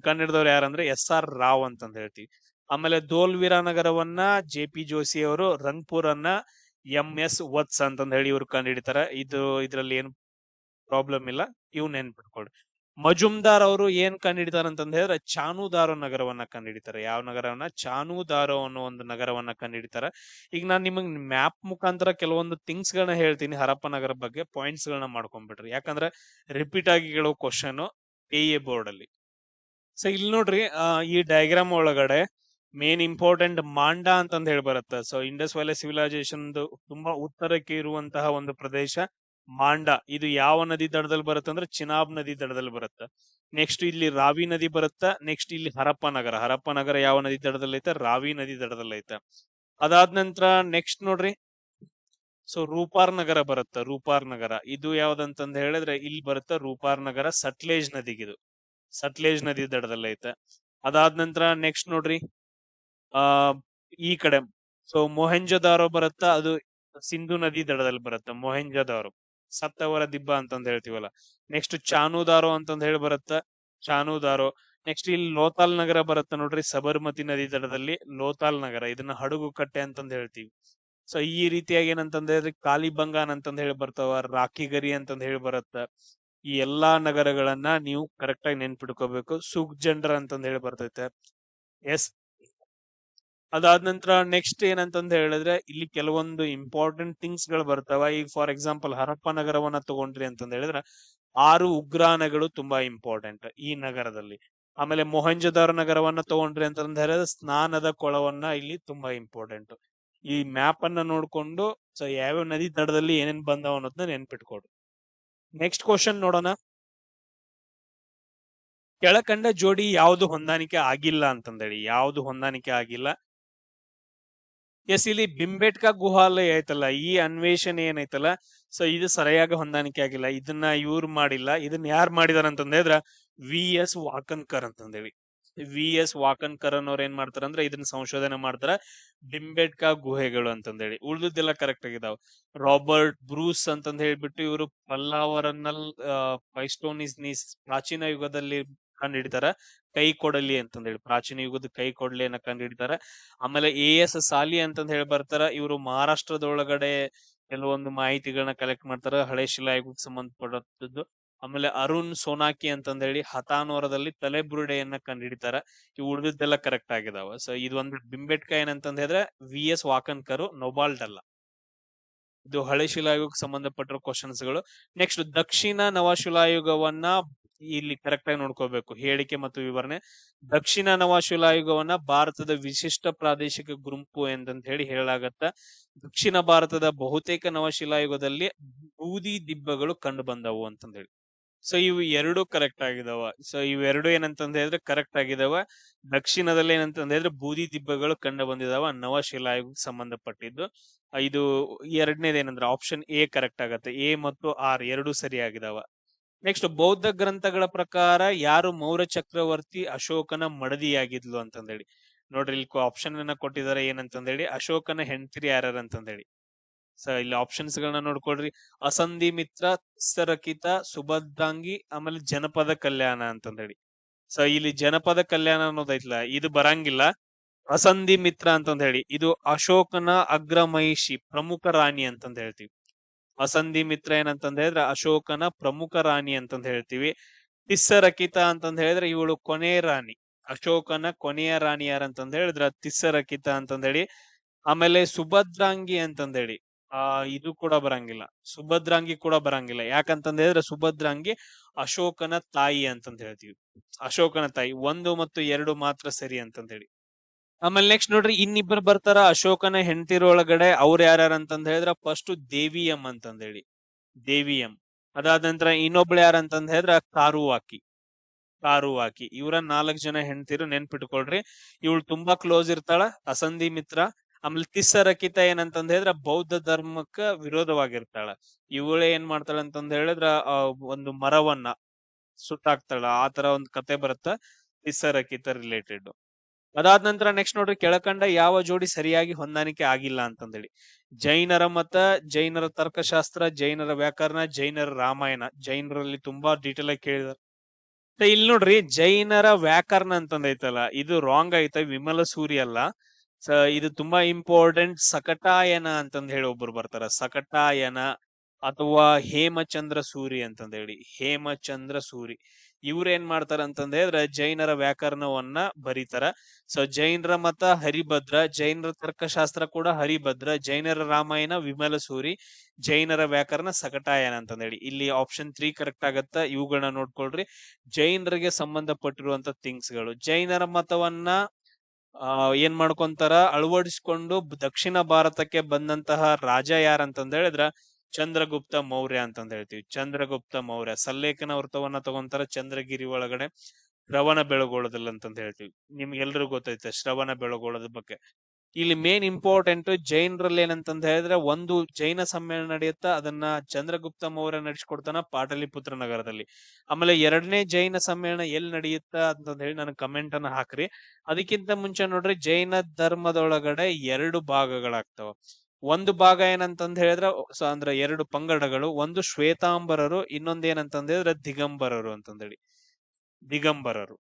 ಕಂಡಿಡಿದವರು ಯಾರಂದ್ರೆ SR ರಾವ್ ಅಂತಂದ್ ಹೇಳ್ತೀವಿ. ಆಮೇಲೆ ಧೋಲ್ವಿರಾ ನಗರವನ್ನ JP ಜೋಶಿ ಅವರು, ರಂಗ್ಪುರ್ ಅನ್ನ MS ವತ್ಸ್ ಅಂತಂದ್ ಹೇಳಿ ಇವ್ರು ಕಂಡುಹಿಡಿತಾರ. ಇದ್ರಲ್ಲಿ ಏನು ಪ್ರಾಬ್ಲಮ್ ಇಲ್ಲ, ಇವ್ ನೆನ್ಪಿಟ್ಕೊಳ್ರಿ. ಮಜುಮ್ದಾರ್ ಅವರು ಏನ್ ಕಂಡುಹಿಡಿತಾರ ಅಂತಂದ್ ಹೇಳಿದ್ರೆ ಚಾನುದಾರೋ ನಗರವನ್ನ ಕಂಡುಹಿಡಿತಾರೆ. ಯಾವ ನಗರವನ್ನ? ಚಾನುದಾರೋ ಅನ್ನೋ ಒಂದು ನಗರವನ್ನ ಕಂಡುಹಿಡಿತಾರ. ಈಗ ನಾನ್ ನಿಮಗ್ ಮ್ಯಾಪ್ ಮುಖಾಂತರ ಕೆಲವೊಂದು ಥಿಂಗ್ಸ್ ಗಳನ್ನ ಹೇಳ್ತೀನಿ ಹರಪ್ಪ ನಗರ ಬಗ್ಗೆ, ಪಾಯಿಂಟ್ಸ್ ಗಳನ್ನ ಮಾಡ್ಕೊಂಡ್ಬಿಡ್ರಿ. ಯಾಕಂದ್ರೆ ರಿಪೀಟ್ ಆಗಿ ಕೇಳೋ ಕ್ವಶನ್ AE ಬೋರ್ಡ್ ಅಲ್ಲಿ. ಸೊ ಇಲ್ಲಿ ನೋಡ್ರಿ ಈ ಡಯಾಗ್ರಾಮ್ ಒಳಗಡೆ ಮೇನ್ ಇಂಪಾರ್ಟೆಂಟ್ ಮಾಂಡಾ ಅಂತಂದ್ ಹೇಳಿ ಬರುತ್ತೆ. ಸೊ ಇಂಡಸ್ ವ್ಯಾಲಿ ಸಿವಿಲೈಸೇಷನ್ ತುಂಬಾ ಉತ್ತರಕ್ಕೆ ಇರುವಂತಹ ಒಂದು ಪ್ರದೇಶ ಮಾಂಡಾ. ಇದು ಯಾವ ನದಿ ದಡದಲ್ಲಿ ಬರುತ್ತೆ ಅಂದ್ರೆ ಚಿನಾಬ್ ನದಿ ದಡದಲ್ಲಿ ಬರುತ್ತೆ. ನೆಕ್ಸ್ಟ್ ಇಲ್ಲಿ ರಾವಿ ನದಿ ಬರುತ್ತೆ. ನೆಕ್ಸ್ಟ್ ಇಲ್ಲಿ ಹರಪ್ಪ ನಗರ ಯಾವ ನದಿ ದಡದಲ್ಲಿ ಐತೆ? ರಾವಿ ನದಿ ದಡದಲ್ಲಿ ಐತೆ. ಅದಾದ ನಂತರ ನೆಕ್ಸ್ಟ್ ನೋಡ್ರಿ, ಸೊ ರೂಪಾರ್ ನಗರ ಬರುತ್ತೆ. ರೂಪಾರ್ ನಗರ ಇದು ಯಾವ್ದಂತಂದ್ ಹೇಳಿದ್ರೆ ಇಲ್ಲಿ ಬರುತ್ತೆ ರೂಪಾರ್ ನಗರ, ಸಟ್ಲೇಜ್ ನದಿಗಿದು, ಸಟ್ಲೇಜ್ ನದಿ ದಡದಲ್ಲಿ ಐತೆ. ಅದಾದ ನಂತರ ನೆಕ್ಸ್ಟ್ ನೋಡ್ರಿ ಈ ಕಡೆ ಸೊ ಮೊಹೆಂಜದಾರೋ ಬರುತ್ತ, ಅದು ಸಿಂಧು ನದಿ ದಡದಲ್ಲಿ ಬರುತ್ತೆ ಮೊಹೆಂಜದಾರೋ, ಸತ್ತವರ ದಿಬ್ಬ ಅಂತಂದ್ ಹೇಳ್ತೀವಲ್ಲ. ನೆಕ್ಸ್ಟ್ ಚಾನುದಾರೋ ಅಂತಂದ್ ಹೇಳಿ ಬರುತ್ತ, ಚಾನುದಾರೋ. ನೆಕ್ಸ್ಟ್ ಇಲ್ಲಿ ಲೋತಾಲ್ ನಗರ ಬರುತ್ತೆ ನೋಡ್ರಿ, ಸಬರ್ಮತಿ ನದಿ ದಡದಲ್ಲಿ ಲೋತಾಲ್ ನಗರ, ಇದನ್ನ ಹಡಗು ಕಟ್ಟೆ ಅಂತಂದ್ ಹೇಳ್ತೀವಿ. ಸೊ ಈ ರೀತಿಯಾಗಿ ಏನಂತಂದ್ ಹೇಳಿದ್ರೆ ಕಾಲಿಬಂಗಾನ್ ಅಂತಂದ್ ಹೇಳಿ ಬರ್ತಾವ, ರಾಖಿಗರಿ ಅಂತಂದ್ ಹೇಳಿ ಬರುತ್ತ. ಈ ಎಲ್ಲಾ ನಗರಗಳನ್ನ ನೀವು ಕರೆಕ್ಟ್ ಆಗಿ ನೆನ್ಪಿಡ್ಕೋಬೇಕು. ಸುಗ್ಜಂಡ್ರ ಅಂತಂದ್ ಹೇಳಿ ಬರ್ತೈತೆ. ಎಸ್. ಅದಾದ ನಂತರ ನೆಕ್ಸ್ಟ್ ಏನಂತಂದ್ ಹೇಳಿದ್ರೆ ಇಲ್ಲಿ ಕೆಲವೊಂದು ಇಂಪಾರ್ಟೆಂಟ್ ಥಿಂಗ್ಸ್ ಗಳು ಬರ್ತಾವ. ಈಗ ಫಾರ್ ಎಕ್ಸಾಂಪಲ್ ಹರಪ್ಪ ನಗರವನ್ನ ತಗೊಂಡ್ರಿ ಅಂತಂದ್ ಹೇಳಿದ್ರೆ 6 ಉಗ್ರಾಣಗಳು ತುಂಬಾ ಇಂಪಾರ್ಟೆಂಟ್ ಈ ನಗರದಲ್ಲಿ. ಆಮೇಲೆ ಮೊಹೆಂಜದಾರೋ ನಗರವನ್ನ ತಗೊಂಡ್ರಿ ಅಂತಂದ್ ಹೇಳಿದ್ರೆ ಸ್ನಾನದ ಕೊಳವನ್ನ ಇಲ್ಲಿ ತುಂಬಾ ಇಂಪಾರ್ಟೆಂಟ್. ಈ ಮ್ಯಾಪ್ ಅನ್ನ ನೋಡ್ಕೊಂಡು ಸೊ ಯಾವ್ಯಾವ ನದಿ ದಡದಲ್ಲಿ ಏನೇನ್ ಬಂದಾವ ಅನ್ನೋದನ್ನ ನೆನ್ಪಿಟ್ಕೊಡ್ರಿ. ನೆಕ್ಸ್ಟ್ ಕ್ವಶನ್ ನೋಡೋಣ. ಕೆಳಕಂಡ ಜೋಡಿ ಯಾವುದು ಹೊಂದಾಣಿಕೆ ಆಗಿಲ್ಲ ಅಂತಂದೇಳಿ, ಯಾವುದು ಹೊಂದಾಣಿಕೆ ಆಗಿಲ್ಲ. ಎಸ್, ಇಲ್ಲಿ ಬಿಂಬೇಟ್ಕಾ ಗುಹಾಲಯ ಐತಲ್ಲ, ಈ ಅನ್ವೇಷಣೆ ಏನೈತಲ್ಲ, ಸೊ ಇದು ಸರಿಯಾಗಿ ಹೊಂದಾಣಿಕೆ ಆಗಿಲ್ಲ. ಇದನ್ನ ಇವ್ರು ಮಾಡಿಲ್ಲ. ಇದನ್ನ ಯಾರು ಮಾಡಿದಾರ ಅಂತಂದ್ರೆ ವಿ.ಎಸ್. ವಾಕನ್ಕರ್ ಅಂತಂದೇಳಿ. ವಿ.ಎಸ್. ವಾಕನ್ಕರ್ ಅನ್ನೋರು ಏನ್ ಮಾಡ್ತಾರ ಅಂದ್ರೆ ಇದನ್ನ ಸಂಶೋಧನೆ ಮಾಡ್ತಾರ, ಬಿಂಬೇಟ್ಕಾ ಗುಹೆಗಳು ಅಂತಂದೇಳಿ. ಉಳಿದದ್ದೆಲ್ಲ ಕರೆಕ್ಟ್ ಆಗಿದಾವ. ರಾಬರ್ಟ್ ಬ್ರೂಸ್ ಅಂತಂದ್ ಹೇಳ್ಬಿಟ್ಟು ಇವರು ಪಲ್ಲಾವರನ್ನಲ್ ಪೈಸ್ಟೋನಿಸ್ ಪ್ರಾಚೀನ ಯುಗದಲ್ಲಿ ಕಂಡು ಹಿಡಿತಾರ. ಕೈ ಕೊಡಲಿ ಅಂತಂದೇಳಿ, ಪ್ರಾಚೀನ ಯುಗದ ಕೈ ಕೊಡ್ಲಿಯನ್ನ ಕಂಡು ಹಿಡಿತಾರ. ಆಮೇಲೆ ಎ.ಎಸ್. ಸಾಲಿ ಅಂತಂದ್ ಹೇಳಿ ಬರ್ತಾರ. ಇವರು ಮಹಾರಾಷ್ಟ್ರದೊಳಗಡೆ ಕೆಲವೊಂದು ಮಾಹಿತಿಗಳನ್ನ ಕಲೆಕ್ಟ್ ಮಾಡ್ತಾರ, ಹಳೆ ಶಿಲಾಯುಗಕ್ಕೆ ಸಂಬಂಧಪಟ್ಟದ್ದು. ಆಮೇಲೆ ಅರುಣ್ ಸೋನಾಕಿ ಅಂತಂದ್ ಹೇಳಿ ಹತಾನೋರದಲ್ಲಿ ತಲೆಬುರುಡೆಯನ್ನ ಕಂಡು ಹಿಡಿತಾರ. ಇವು ಉಳಿದಿದ್ದೆಲ್ಲ ಕರೆಕ್ಟ್ ಆಗಿದಾವ. ಸೊ ಇದು ಒಂದು ಬಿಂಬೇಟ್ಕಾ ಏನಂತಂದ್ ಹೇಳಿದ್ರೆ ವಿ.ಎಸ್. ವಾಕನ್ಕರ್, ನೊಬಾಲ್ಟ್ ಅಲ್ಲ. ಇದು ಹಳೆ ಶಿಲಾಯುಗಕ್ಕೆ ಸಂಬಂಧಪಟ್ಟಿರೋ ಕ್ವಶನ್ಸ್ ಗಳು. ನೆಕ್ಸ್ಟ್, ದಕ್ಷಿಣ ನವಶಿಲಾಯುಗವನ್ನ ಇಲ್ಲಿ ಕರೆಕ್ಟ್ ಆಗಿ ನೋಡ್ಕೋಬೇಕು. ಹೇಳಿಕೆ ಮತ್ತು ವಿವರಣೆ. ದಕ್ಷಿಣ ನವಶಿಲಾಯುಗವನ್ನ ಭಾರತದ ವಿಶಿಷ್ಟ ಪ್ರಾದೇಶಿಕ ಗುಂಪು ಎಂದಂತ ಹೇಳಿ ಹೇಳಲಾಗತ್ತ. ದಕ್ಷಿಣ ಭಾರತದ ಬಹುತೇಕ ನವಶಿಲಾಯುಗದಲ್ಲಿ ಬೂದಿ ದಿಬ್ಬಗಳು ಕಂಡು ಬಂದವು ಅಂತಂದ ಹೇಳಿ. ಸೊ ಇವು ಎರಡು ಕರೆಕ್ಟ್ ಆಗಿದಾವ. ಸೊ ಇವೆರಡು ಏನಂತಂದ ಹೇಳಿದ್ರೆ ಕರೆಕ್ಟ್ ಆಗಿದಾವ. ದಕ್ಷಿಣದಲ್ಲಿ ಏನಂತಂದ ಹೇಳಿದ್ರೆ ಬೂದಿ ದಿಬ್ಬಗಳು ಕಂಡು ಬಂದಿದಾವ, ನವಶಿಲಾಯುಗಕ್ಕೆ ಸಂಬಂಧಪಟ್ಟಿದ್ದು. ಇದು ಎರಡನೇದೇನಂದ್ರೆ ಆಪ್ಷನ್ ಎ ಕರೆಕ್ಟ್ ಆಗತ್ತೆ. ಎ ಮತ್ತು ಆರ್ ಎರಡು ಸರಿಯಾಗಿದಾವ. ನೆಕ್ಸ್ಟ್, ಬೌದ್ಧ ಗ್ರಂಥಗಳ ಪ್ರಕಾರ ಯಾರು ಮೌರ್ಯ ಚಕ್ರವರ್ತಿ ಅಶೋಕನ ಮಡದಿಯಾಗಿದ್ಲು ಅಂತಂದೇಳಿ. ನೋಡ್ರಿ, ಇಲ್ಲಿ ಆಪ್ಷನ್ ಅನ್ನ ಕೊಟ್ಟಿದ್ದಾರೆ. ಏನಂತಂದೇಳಿ ಅಶೋಕನ ಹೆಂಡತಿರಿ ಯಾರ್ಯಾರ ಅಂತಂದೇಳಿ. ಸೊ ಇಲ್ಲಿ ಆಪ್ಷನ್ಸ್ ಗಳನ್ನ ನೋಡ್ಕೊಳ್ರಿ. ಅಸಂಧಿ ಮಿತ್ರ, ತಿಸ್ಸರಕಿತ, ಸುಭದ್ರಾಂಗಿ, ಆಮೇಲೆ ಜನಪದ ಕಲ್ಯಾಣ ಅಂತಂದೇಳಿ. ಸೊ ಇಲ್ಲಿ ಜನಪದ ಕಲ್ಯಾಣ ಅನ್ನೋದೈತ್ಲ, ಇದು ಬರಂಗಿಲ್ಲ. ಅಸಂಧಿ ಮಿತ್ರ ಅಂತಂದ್ ಹೇಳಿ ಇದು ಅಶೋಕನ ಅಗ್ರಮಹಿಷಿ, ಪ್ರಮುಖ ರಾಣಿ ಅಂತಂದ್ ಹೇಳ್ತೀವಿ. ಅಸಂಧಿ ಮಿತ್ರ ಏನಂತಂದ್ ಹೇಳಿದ್ರೆ ಅಶೋಕನ ಪ್ರಮುಖ ರಾಣಿ ಅಂತಂದ್ ಹೇಳ್ತೀವಿ. ತಿಸ್ಸರಕಿತ ಅಂತಂದ್ ಹೇಳಿದ್ರೆ ಇವಳು ಕೊನೆಯ ರಾಣಿ, ಅಶೋಕನ ಕೊನೆಯ ರಾಣಿ ಯಾರಂತಂದ್ ಹೇಳಿದ್ರ ತಿಸ್ಸರಕಿತ ಅಂತಂದ್ ಹೇಳಿ. ಆಮೇಲೆ ಸುಭದ್ರಾಂಗಿ ಅಂತಂದ್ ಹೇಳಿ ಇದು ಕೂಡ ಬರಂಗಿಲ್ಲ. ಸುಭದ್ರಾಂಗಿ ಕೂಡ ಬರಂಗಿಲ್ಲ. ಯಾಕಂತಂದ್ ಹೇಳಿದ್ರೆ ಸುಭದ್ರಾಂಗಿ ಅಶೋಕನ ತಾಯಿ ಅಂತಂದ್ ಹೇಳ್ತೀವಿ. ಅಶೋಕನ ತಾಯಿ. 1 ಮತ್ತು 2 ಮಾತ್ರ ಸರಿ ಅಂತಂದ್ ಹೇಳಿ. ಆಮೇಲೆ ನೆಕ್ಸ್ಟ್ ನೋಡ್ರಿ, ಇನ್ನಿಬ್ಬರು ಬರ್ತಾರ ಅಶೋಕನ ಹೆಂಡತಿರೊಳಗಡೆ. ಅವ್ರು ಯಾರ್ಯಾರ ಅಂತಂದ್ ಹೇಳಿದ್ರ ಫಸ್ಟ್ ದೇವಿಯಂ ಅಂತಂದ್ ಹೇಳಿ, ದೇವಿಯಂ. ಅದಾದ ನಂತರ ಇನ್ನೊಬ್ಳು ಯಾರಂತಂದ್ ಹೇಳಿದ್ರ ಕಾರುವಾಕಿ, ಕಾರುವಾಕಿ. ಇವರ 4 ಜನ ಹೆಂಡತಿರು, ನೆನ್ಪಿಟ್ಕೊಳ್ರಿ. ಇವಳು ತುಂಬಾ ಕ್ಲೋಸ್ ಇರ್ತಾಳ, ಅಸಂಧಿ ಮಿತ್ರ. ಆಮೇಲೆ ತಿಸ್ಸರಕಿತ ಏನಂತಂದ್ ಹೇಳಿದ್ರ ಬೌದ್ಧ ಧರ್ಮಕ್ಕ ವಿರೋಧವಾಗಿರ್ತಾಳ. ಇವಳೇ ಏನ್ ಮಾಡ್ತಾಳ ಅಂತಂದ್ ಹೇಳಿದ್ರ ಒಂದು ಮರವನ್ನ ಸುಟ್ಟಾಕ್ತಾಳ. ಆತರ ಒಂದು ಕತೆ ಬರುತ್ತ ತಿಸ್ಸರಕಿತ ರಿಲೇಟೆಡ್. ಅದಾದ ನಂತರ ನೆಕ್ಸ್ಟ್ ನೋಡ್ರಿ, ಕೆಳಕಂಡ ಯಾವ ಜೋಡಿ ಸರಿಯಾಗಿ ಹೊಂದಾಣಿಕೆ ಆಗಿಲ್ಲ ಅಂತಂದೇಳಿ. ಜೈನರ ಮತ, ಜೈನರ ತರ್ಕಶಾಸ್ತ್ರ, ಜೈನರ ವ್ಯಾಕರಣ, ಜೈನರ ರಾಮಾಯಣ. ಜೈನರಲ್ಲಿ ತುಂಬಾ ಡೀಟೇಲ್ ಆಗಿ ಕೇಳಿದಾರೆ. ಇಲ್ಲಿ ನೋಡ್ರಿ, ಜೈನರ ವ್ಯಾಕರಣ ಅಂತಂದೈತಲ್ಲ, ಇದು ರಾಂಗ್ ಐತ. ವಿಮಲ ಸೂರಿ ಅಲ್ಲ. ಇದು ತುಂಬಾ ಇಂಪಾರ್ಟೆಂಟ್. ಸಕಟಾಯನ ಅಂತಂದ್ ಹೇಳಿ ಒಬ್ರು ಬರ್ತಾರ, ಸಕಟಾಯನ ಅಥವಾ ಹೇಮಚಂದ್ರ ಸೂರಿ ಅಂತಂದ ಹೇಳಿ. ಹೇಮಚಂದ್ರ ಸೂರಿ ಇವ್ರ ಏನ್ ಮಾಡ್ತಾರ ಅಂತಂದ ಹೇಳಿದ್ರೆ ಜೈನರ ವ್ಯಾಕರಣವನ್ನ ಬರೀತಾರ. ಸೊ ಜೈನರ ಮತ ಹರಿಭದ್ರ, ಜೈನರ ತರ್ಕಶಾಸ್ತ್ರ ಕೂಡ ಹರಿಭದ್ರ, ಜೈನರ ರಾಮಾಯಣ ವಿಮಲ ಸೂರಿ, ಜೈನರ ವ್ಯಾಕರಣ ಸಕಟಾಯನ ಅಂತಂದ ಹೇಳಿ. ಇಲ್ಲಿ ಆಪ್ಷನ್ 3 ಕರೆಕ್ಟ್ ಆಗತ್ತ. ಇವುಗಳನ್ನ ನೋಡ್ಕೊಳ್ರಿ. ಜೈನರಿಗೆ ಸಂಬಂಧಪಟ್ಟಿರುವಂತ ಥಿಂಗ್ಸ್ ಗಳು. ಜೈನರ ಮತವನ್ನ ಏನ್ ಮಾಡ್ಕೊಂತಾರ, ಅಳವಡಿಸ್ಕೊಂಡು ದಕ್ಷಿಣ ಭಾರತಕ್ಕೆ ಬಂದಂತಹ ರಾಜ ಯಾರಂತಂದ ಹೇಳಿದ್ರ ಚಂದ್ರಗುಪ್ತ ಮೌರ್ಯ ಅಂತಂದ ಹೇಳ್ತೀವಿ. ಚಂದ್ರಗುಪ್ತ ಮೌರ್ಯ ಸಲ್ಲೇಖನ ವೃತ್ತವನ್ನ ತಗೊಂತಾರ ಚಂದ್ರಗಿರಿ ಒಳಗಡೆ, ಶ್ರವಣ ಬೆಳಗೊಳದಲ್ಲಿ ಅಂತಂದ ಹೇಳ್ತೀವಿ. ನಿಮ್ಗೆಲ್ರಿಗೂ ಗೊತ್ತೈತೆ ಶ್ರವಣ ಬೆಳಗೊಳದ ಬಗ್ಗೆ. ಇಲ್ಲಿ ಮೇನ್ ಇಂಪಾರ್ಟೆಂಟ್ ಜೈನರಲ್ಲಿ ಏನಂತಂದ ಹೇಳಿದ್ರೆ, ಒಂದು ಜೈನ ಸಮ್ಮೇಳನ ನಡೆಯುತ್ತ, ಅದನ್ನ ಚಂದ್ರಗುಪ್ತ ಮೌರ್ಯ ನಡೆಸ್ಕೊಡ್ತಾನ ಪಾಟಲಿಪುತ್ರ ನಗರದಲ್ಲಿ. ಆಮೇಲೆ 2ನೇ ಜೈನ ಸಮ್ಮೇಳನ ಎಲ್ಲಿ ನಡೆಯುತ್ತ ಅಂತಂದ ಹೇಳಿ ನನಗೆ ಕಮೆಂಟ್ ಅನ್ನ ಹಾಕ್ರಿ. ಅದಕ್ಕಿಂತ ಮುಂಚೆ ನೋಡ್ರಿ, ಜೈನ ಧರ್ಮದೊಳಗಡೆ 2 ಭಾಗಗಳಾಗ್ತಾವ. ಒಂದು ಭಾಗ ಏನಂತಂದ ಹೇಳಿದ್ರೆ ಅಂದ್ರೆ 2 ಪಂಗಡಗಳು. ಒಂದು ಶ್ವೇತಾಂಬರರು, ಇನ್ನೊಂದ್ ಏನಂತಂದ ಹೇಳಿದ್ರೆ ದಿಗಂಬರರು ಅಂತಂದೇಳಿ. ದಿಗಂಬರರು.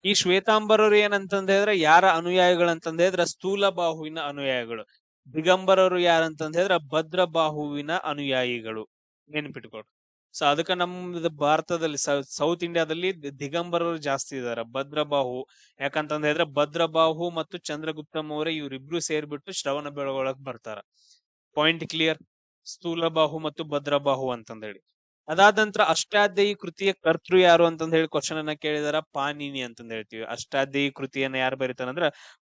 ಈ ಶ್ವೇತಾಂಬರರು ಏನಂತಂದ ಹೇಳಿದ್ರೆ ಯಾರ ಅನುಯಾಯಿಗಳು ಅಂತಂದ ಹೇಳಿದ್ರೆ ಸ್ಥೂಲ ಬಾಹುವಿನ ಅನುಯಾಯಿಗಳು. ದಿಗಂಬರರು ಯಾರಂತಂದ ಹೇಳಿದ್ರೆ ಭದ್ರ ಬಾಹುವಿನ ಅನುಯಾಯಿಗಳು. ನೆನ್ಪಿಟ್ಕೊಡ್ರಿ. ಸೊ ಅದಕ್ಕ ನಮ್ದು ಭಾರತದಲ್ಲಿ ಸೌತ್ ಇಂಡಿಯಾದಲ್ಲಿ ದಿಗಂಬರರು ಜಾಸ್ತಿ ಇದಾರೆ, ಭದ್ರಬಾಹು ಯಾಕಂತಂದ ಹೇಳಿದ್ರೆ ಭದ್ರಬಾಹು ಮತ್ತು ಚಂದ್ರಗುಪ್ತ ಮೌರ್ಯ ಇವ್ರಿಬ್ರು ಸೇರ್ಬಿಟ್ಟು ಶ್ರವಣ ಬೆಳಗೊಳಕ್ ಬರ್ತಾರ. Point clear. ಸ್ಥೂಲಬಾಹು ಮತ್ತು ಭದ್ರಬಾಹು ಅಂತಂದ ಹೇಳಿ. ಅದಾದ ನಂತರ ಅಷ್ಟಾಧ್ಯಾಯಿ ಕೃತಿಯ ಕರ್ತೃ ಯಾರು ಅಂತಂದ ಹೇಳಿ ಕ್ವಶನ್ ಅನ್ನ ಕೇಳಿದಾರ. ಪಾಣಿನಿ ಅಂತಂದ ಹೇಳ್ತೀವಿ. ಅಷ್ಟಾಧ್ಯಾಯಿ ಕೃತಿಯನ್ನ ಯಾರು ಬರೀತಾರಂದ್ರ